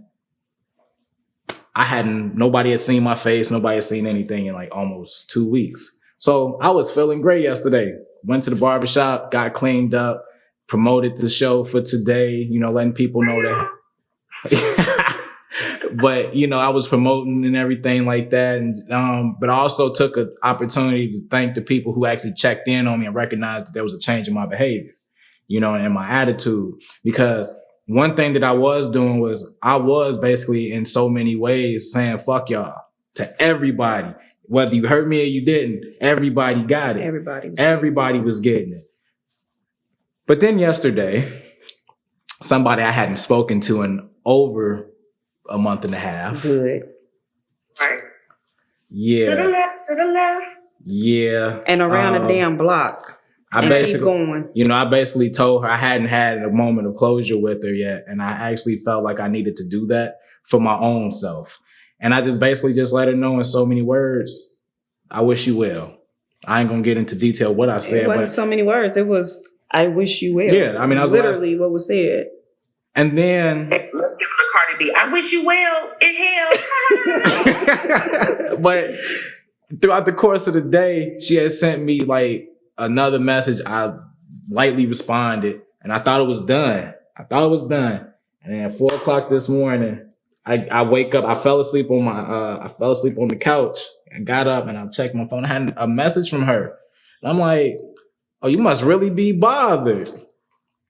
nobody had seen my face. Nobody had seen anything in like almost 2 weeks. So I was feeling great yesterday. Went to the barbershop, got cleaned up, promoted the show for today, you know, letting people know that. But, you know, I was promoting and everything like that. And, but I also took an opportunity to thank the people who actually checked in on me and recognized that there was a change in my behavior, you know, and my attitude. Because one thing that I was doing was I was basically in so many ways saying, fuck y'all to everybody. Whether you hurt me or you didn't, everybody got it. Everybody was getting it. But then yesterday, somebody I hadn't spoken to in over a month and a half. Good. Right. Yeah. To the left. Yeah. And around a damn block. I keep going. You know, I basically told her I hadn't had a moment of closure with her yet. And I actually felt like I needed to do that for my own self. And I just basically just let her know in so many words, I wish you well. I ain't gonna get into detail what I said. It wasn't so many words. It was, I wish you well. Yeah, I mean, I was literally what was said. And then let's give it a Cardi B. I wish you well in hell. But throughout the course of the day, she had sent me like another message. I lightly responded, and I thought it was done. And then at 4:00 this morning, I wake up. I fell asleep on the couch. I got up and I checked my phone. I had a message from her. And I'm like, oh, you must really be bothered.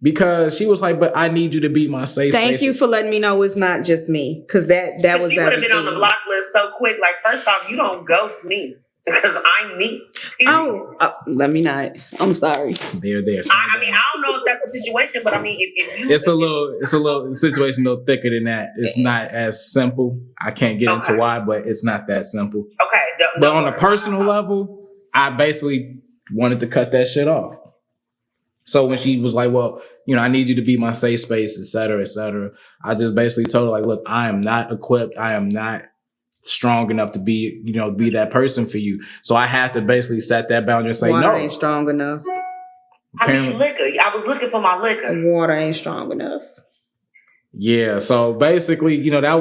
Because she was like, but I need you to be my safe space. Thank you for letting me know it's not just me. Because that was she would have been on the block list so quick. Like, first off, you don't ghost me. Because I'm me. Oh, let me not. I'm sorry. There. I mean, I don't know if that's the situation, but I mean, if you... It's a little situation a little thicker than that. It's not as simple. I can't get into why, but it's not that simple. Okay. But on a personal level, I basically wanted to cut that shit off. So when she was like, well, you know, I need you to be my safe space, et cetera, I just basically told her, like, look, I am not equipped. I am not strong enough to be, be that person for you. So I have to basically set that boundary and say, Water no. ain't strong enough. I mean, liquor. I was looking for my liquor. Water ain't strong enough. Yeah. So basically, that's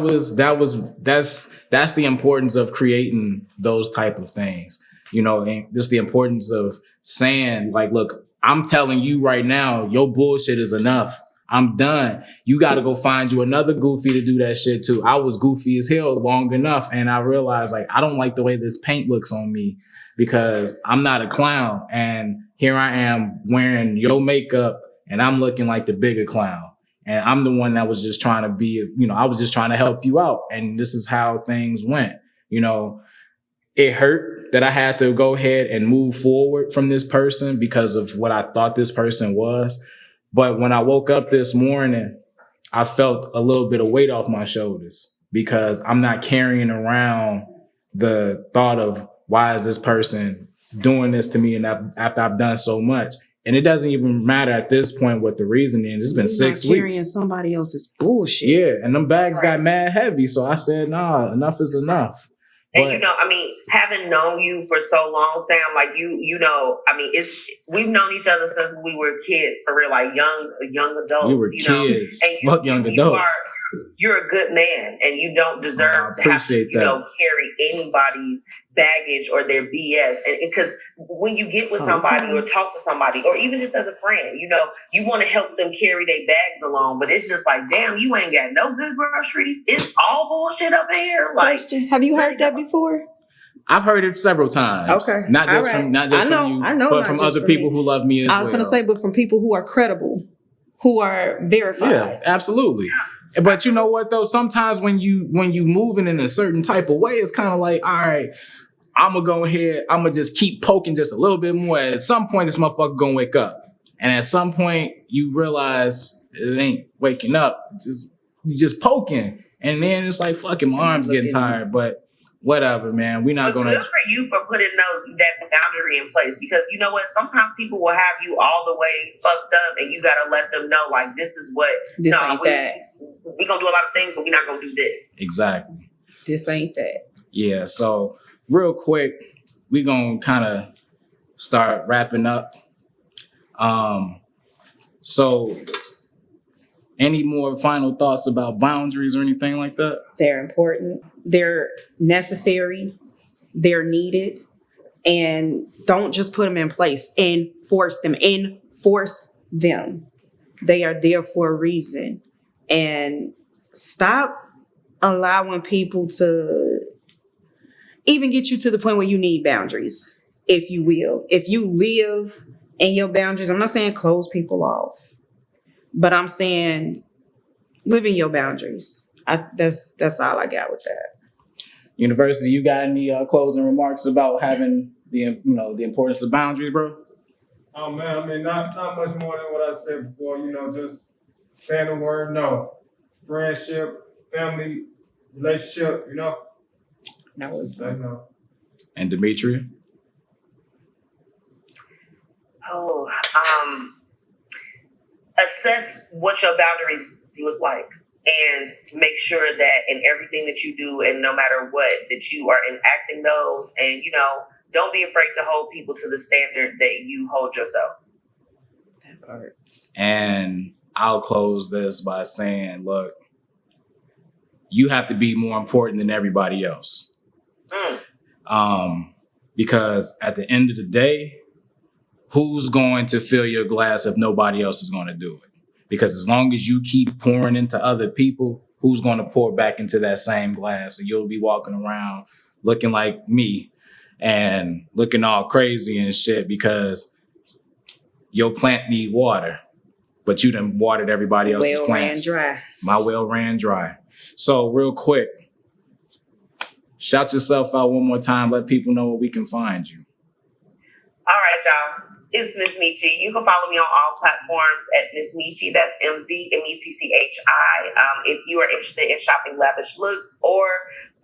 the importance of creating those type of things, and just the importance of saying, like, look, I'm telling you right now, your bullshit is enough. I'm done. You got to go find you another goofy to do that shit too. I was goofy as hell long enough. And I realized, like, I don't like the way this paint looks on me because I'm not a clown. And here I am wearing your makeup and I'm looking like the bigger clown. And I'm the one that was just trying to be, I was just trying to help you out. And this is how things went. It hurt that I had to go ahead and move forward from this person because of what I thought this person was. But when I woke up this morning, I felt a little bit of weight off my shoulders because I'm not carrying around the thought of why is this person doing this to me and after I've done so much. And it doesn't even matter at this point what the reason is. It's been 6 weeks. Carrying somebody else's bullshit. Yeah, and them bags got mad heavy. So I said, nah, enough is enough. And having known you for so long, Sam, like we've known each other since we were kids, for real, like young adults. We were kids. And young adults. You're a good man, and you don't deserve to have to, carry anybody's baggage or their BS. And because when you get with somebody or talk to somebody, or even just as a friend, you want to help them carry their bags along, but it's just like, damn, you ain't got no good groceries. It's all bullshit up in here. Like, have you heard that before? I've heard it several times. Okay, not just from you, but from other people who love me as well. I was going to say, but from people who are credible, who are verified. Yeah, absolutely. But you know what though? Sometimes when you moving in a certain type of way, it's kind of like, all right, I'm gonna go ahead. I'm gonna just keep poking just a little bit more. At some point, this motherfucker gonna wake up, and at some point, you realize it ain't waking up. You just poking, and then it's like, fucking, my arms getting tired. But whatever, man. We're not gonna. Good for you for putting that boundary in place, because you know what? Sometimes people will have you all the way fucked up, and you gotta let them know, like, this is what. This ain't that. We gonna do a lot of things, but we're not gonna do this. Exactly. This ain't that. Yeah. So real quick, we gonna kind of start wrapping up. So any more final thoughts about boundaries or anything like that? They're important. They're necessary. They're needed. And don't just put them in place. Enforce them. Enforce them. They are there for a reason. And stop allowing people to even get you to the point where you need boundaries, if you will. If you live in your boundaries, I'm not saying close people off, but I'm saying live in your boundaries. That's all I got with that. University, you got any closing remarks about having the importance of boundaries, bro? Oh man, I mean, not much more than what I said before. Just saying the word no. Friendship, family, relationship. No, just say no. And Demetria? Assess what your boundaries look like, and make sure that in everything that you do, and no matter what, that you are enacting those. And don't be afraid to hold people to the standard that you hold yourself. That part. And I'll close this by saying, look, you have to be more important than everybody else. Because at the end of the day, who's going to fill your glass if nobody else is going to do it? Because as long as you keep pouring into other people, who's going to pour back into that same glass? And you'll be walking around looking like me and looking all crazy and shit because your plant need water, but you done watered everybody else's plants. My well ran dry. So real quick, shout yourself out one more time. Let people know where we can find you. All right, y'all. It's Miss Michi. You can follow me on all platforms at Miss Michi. That's MZMECCHI. If you are interested in shopping lavish looks or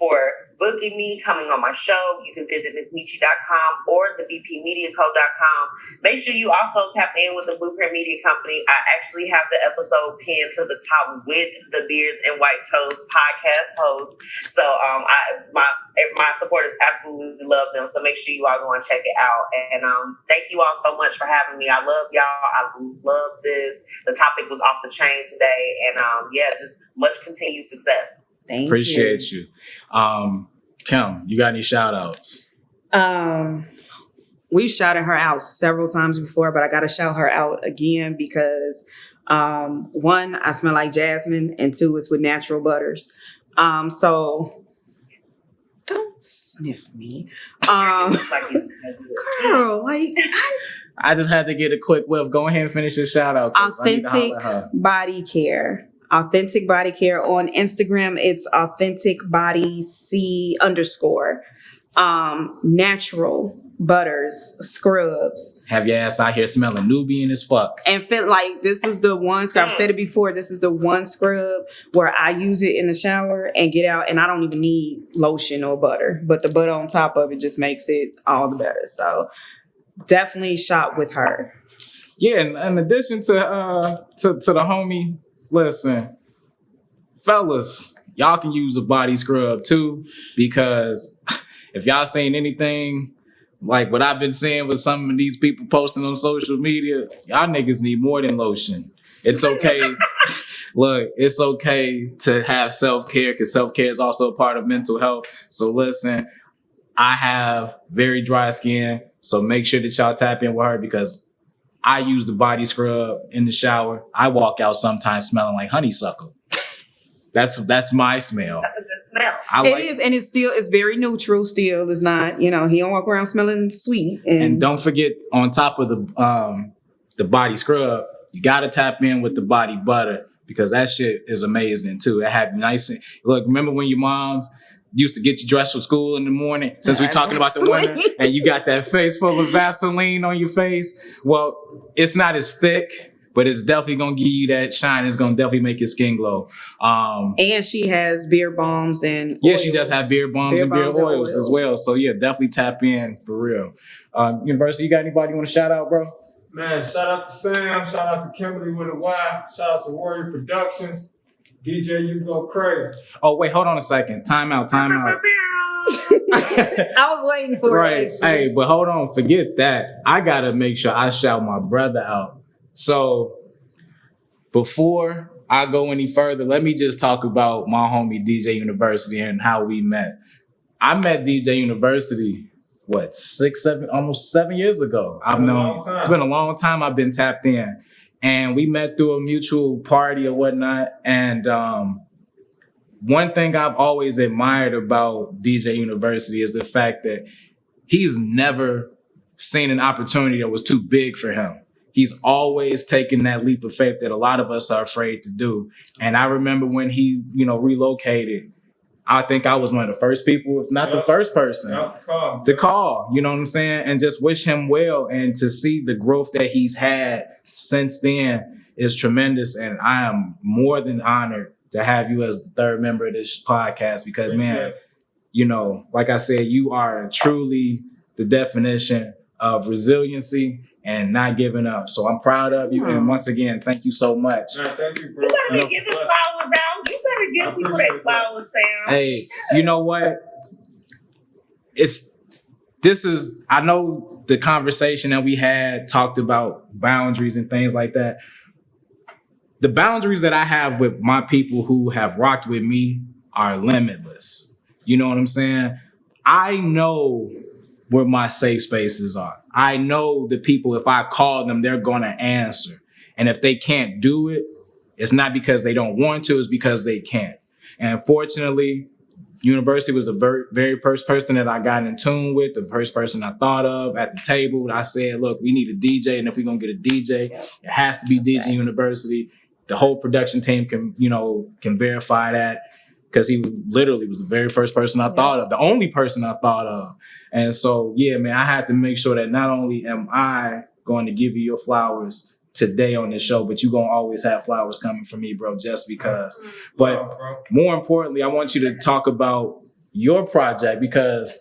for booking me, coming on my show, you can visit MissMichi.com or thebpmediaco.com. Make sure you also tap in with the Blueprint Media Company. I actually have the episode pinned to the top with the Beards and White Toes podcast host. So my supporters absolutely love them. So make sure you all go and check it out. And thank you all so much for having me. I love y'all. I love this. The topic was off the chain today. And just much continued success. Appreciate you. Kym, you got any shout outs? We've shouted her out several times before, but I got to shout her out again because one, I smell like jasmine, and two, it's with natural butters. So don't sniff me. Girl, I just had to get a quick whiff. Go ahead and finish your shout out. Authentic body care. Authentic body care on Instagram. It's authentic body C _ natural butters, scrubs. Have your ass out here smelling Nubian as fuck. And feel like this is the one scrub. I've said it before. This is the one scrub where I use it in the shower and get out, and I don't even need lotion or butter. But the butter on top of it just makes it all the better. So definitely shop with her. Yeah, and in addition to the homie, listen, fellas, y'all can use a body scrub too, because if y'all seen anything like what I've been seeing with some of these people posting on social media, y'all niggas need more than lotion. It's okay. Look, it's okay to have self-care because self-care is also a part of mental health. So listen, I have very dry skin, so make sure that y'all tap in with her because I use the body scrub in the shower. I walk out sometimes smelling like honeysuckle. That's my smell. That's a good smell. And it's very neutral still. It's not, he don't walk around smelling sweet. And don't forget, on top of the body scrub, you gotta tap in with the body butter because that shit is amazing too. It have you nice and look, remember when your moms used to get you dressed for school in the morning, since we're talking about the winter, and you got that face full of Vaseline on your face? Well, it's not as thick, but it's definitely going to give you that shine. It's going to definitely make your skin glow. And she has beard balms and yeah, oils. she does have beard balms and beard oils as well. So yeah, definitely tap in for real. Univercity, you got anybody you want to shout out, bro? Man, shout out to Sam. Shout out to Kimberly with a Y. Shout out to Warrior Productions. DJ, you go crazy. Oh, wait, hold on a second. Time out. I was waiting for right. it. Hey, but hold on. Forget that. I got to make sure I shout my brother out. So before I go any further, let me just talk about my homie DJ Univercity and how we met. I met DJ Univercity, 6, 7, almost 7 years ago. It's been a long time I've been tapped in. And we met through a mutual party or whatnot. And one thing I've always admired about DJ Univercity is the fact that he's never seen an opportunity that was too big for him. He's always taken that leap of faith that a lot of us are afraid to do. And I remember when he, relocated, I think I was one of the first people, if not the first person, to call, you know what I'm saying? And just wish him well. And to see the growth that he's had since then is tremendous. And I am more than honored to have you as the third member of this podcast because, man, like I said, you are truly the definition of resiliency and not giving up. So I'm proud of you. And once again, thank you so much. Man, thank you, bro. You better be giving flowers out. You better give people their flowers, Sam. Hey, you know what? I know the conversation that we had talked about boundaries and things like that. The boundaries that I have with my people who have rocked with me are limitless. You know what I'm saying? I know where my safe spaces are. I know the people, if I call them, they're going to answer. And if they can't do it, it's not because they don't want to, it's because they can't. And fortunately, Univercity was the very first person that I got in tune with, the first person I thought of at the table. I said, look, we need a DJ. And if we're going to get a DJ, it has to be DJ Univercity. The whole production team can verify that because he literally was the very first person I thought of, the only person I thought of. And so, yeah, man, I had to make sure that not only am I going to give you your flowers today on this show, but you're going to always have flowers coming from me, bro, just because. But more importantly, I want you to talk about your project because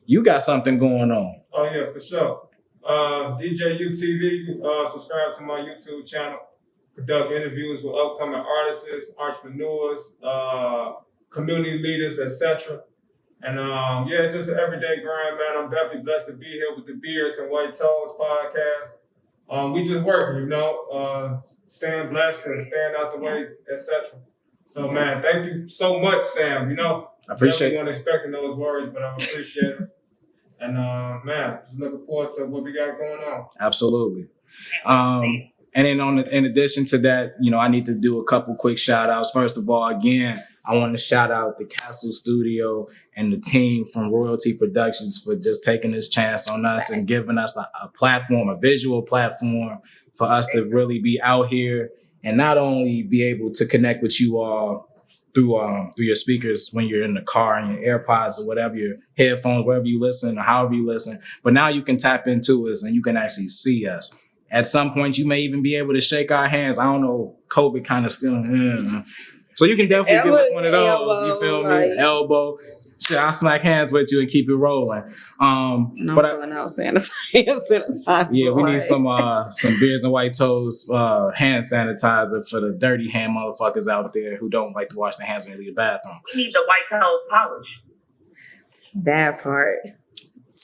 you got something going on. Oh yeah, for sure. DJ UTV, subscribe to my YouTube channel. Conduct interviews with upcoming artists, entrepreneurs, community leaders, etc. And yeah, it's just an everyday grind, man. I'm definitely blessed to be here with the Beards and White Toes podcast. We just working, staying blessed and staying out the way, etc. So, man, thank you so much, Sam. I appreciate it. I wasn't expecting those words, but I appreciate it. And, man, just looking forward to what we got going on. Absolutely. And then in addition to that, I need to do a couple quick shout outs. First of all, again, I want to shout out the Castle Studio and the team from Royalty Productions for just taking this chance on us and giving us a platform, a visual platform for us to really be out here and not only be able to connect with you all through your speakers when you're in the car and your AirPods or whatever, your headphones, wherever you listen or however you listen, but now you can tap into us and you can actually see us. At some point, you may even be able to shake our hands. I don't know, COVID kind of still. So you can definitely give us one of those. Elbow, you feel me? Elbow. Shit, I'll smack hands with you and keep it rolling. No, but out sanitizer. Yeah, we need some Beards and White Toes hand sanitizer for the dirty hand motherfuckers out there who don't like to wash their hands when they leave the bathroom. We need the white toes polish. That part.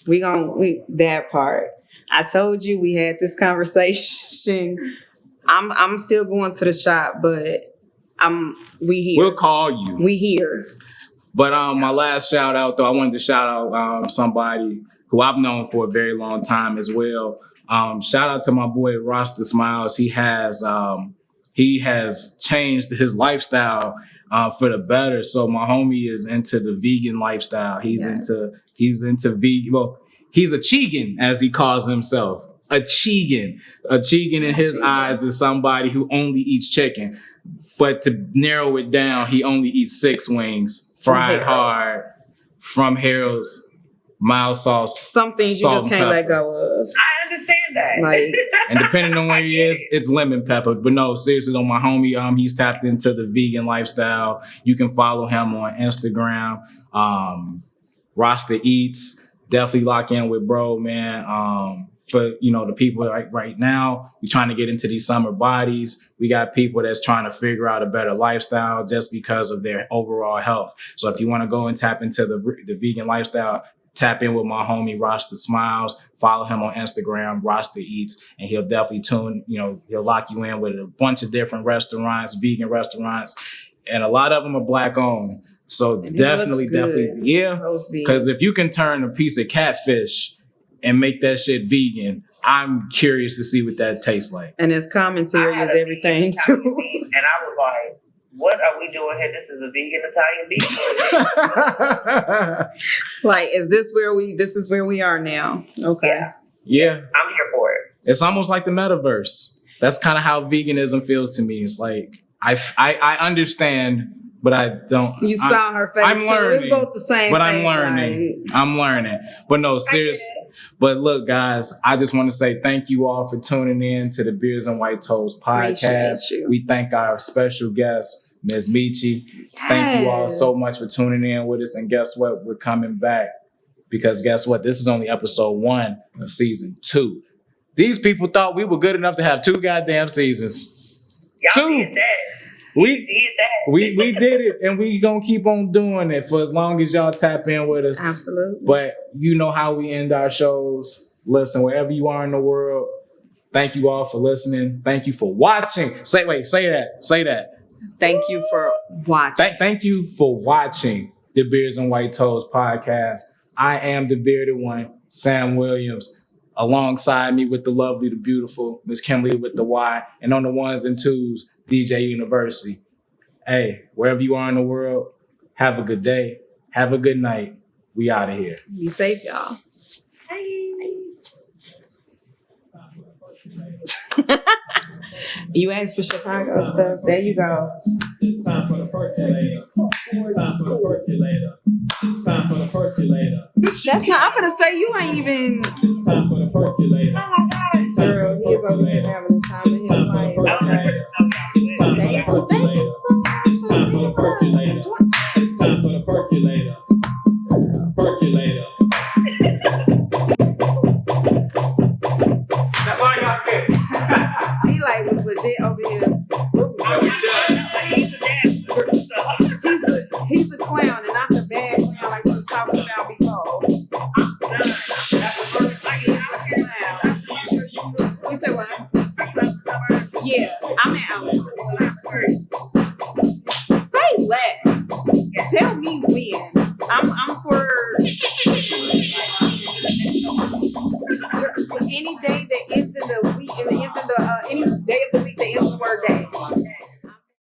That part. I told you we had this conversation. I'm still going to the shop, but we here. We'll call you. We here. But my last shout out though, I wanted to shout out somebody who I've known for a very long time as well. Shout out to my boy Rasta Smiles. He has changed his lifestyle for the better. So my homie is into the vegan lifestyle. He's into vegan. Well, he's a Chigan, as he calls himself. A Chigan. A Chigan in his eyes is somebody who only eats chicken. But to narrow it down, he only eats 6 wings, fried hard, from Harold's, mild sauce. Some things you just can't let go of. I understand that. And depending on where he is, it's lemon pepper. But no, seriously though, my homie, he's tapped into the vegan lifestyle. You can follow him on Instagram. Rasta Eats. Definitely lock in with bro, man. For, the people right now, we're trying to get into these summer bodies. We got people that's trying to figure out a better lifestyle just because of their overall health. So if you want to go and tap into the vegan lifestyle, tap in with my homie Rasta Smiles. Follow him on Instagram, Rasta Eats, and he'll definitely he'll lock you in with a bunch of different restaurants, vegan restaurants, and a lot of them are Black owned. So definitely, yeah. Because if you can turn a piece of catfish and make that shit vegan, I'm curious to see what that tastes like. And his commentary is everything too. And I was like, what are we doing here? This is a vegan Italian beef. Like, is this where we are now? Okay. Yeah. I'm here for it. It's almost like the metaverse. That's kind of how veganism feels to me. It's like, I understand, but I don't. You saw her face. I'm learning. It's both the same. But I'm learning. I'm learning. But no, seriously. But look, guys, I just want to say thank you all for tuning in to the Beards and White Toes podcast. We thank our special guest, Ms. Michi. Yes. Thank you all so much for tuning in with us. And guess what? We're coming back because guess what? This is only episode 1 of season 2. These people thought we were good enough to have 2 goddamn seasons. Y'all did that. We did that. We did it, and we gonna keep on doing it for as long as y'all tap in with us. Absolutely. But you know how we end our shows. Listen, wherever you are in the world, thank you all for listening. Thank you for watching. Say that. Thank you for watching. Thank you for watching the Beards and White Toes podcast. I am the bearded one, Sam Williams. Alongside me with the lovely, the beautiful Miss Kimberly with the Y, and on the 1s and 2s, DJ Univercity. Hey, wherever you are in the world, have a good day. Have a good night. We out of here. Be safe, y'all. You asked for Chicago stuff. There you go. It's time for the percolator. It's time for the percolator. It's time for the percolator. That's not. I'm gonna say you ain't even. It's time for the percolator. Oh my God, girl, he's over here having the time of his life. It's time for the percolator. It's time for the percolator. It's time for the percolator. Say less. Tell me when. I'm for any day that ends in the week, and ends in the any day of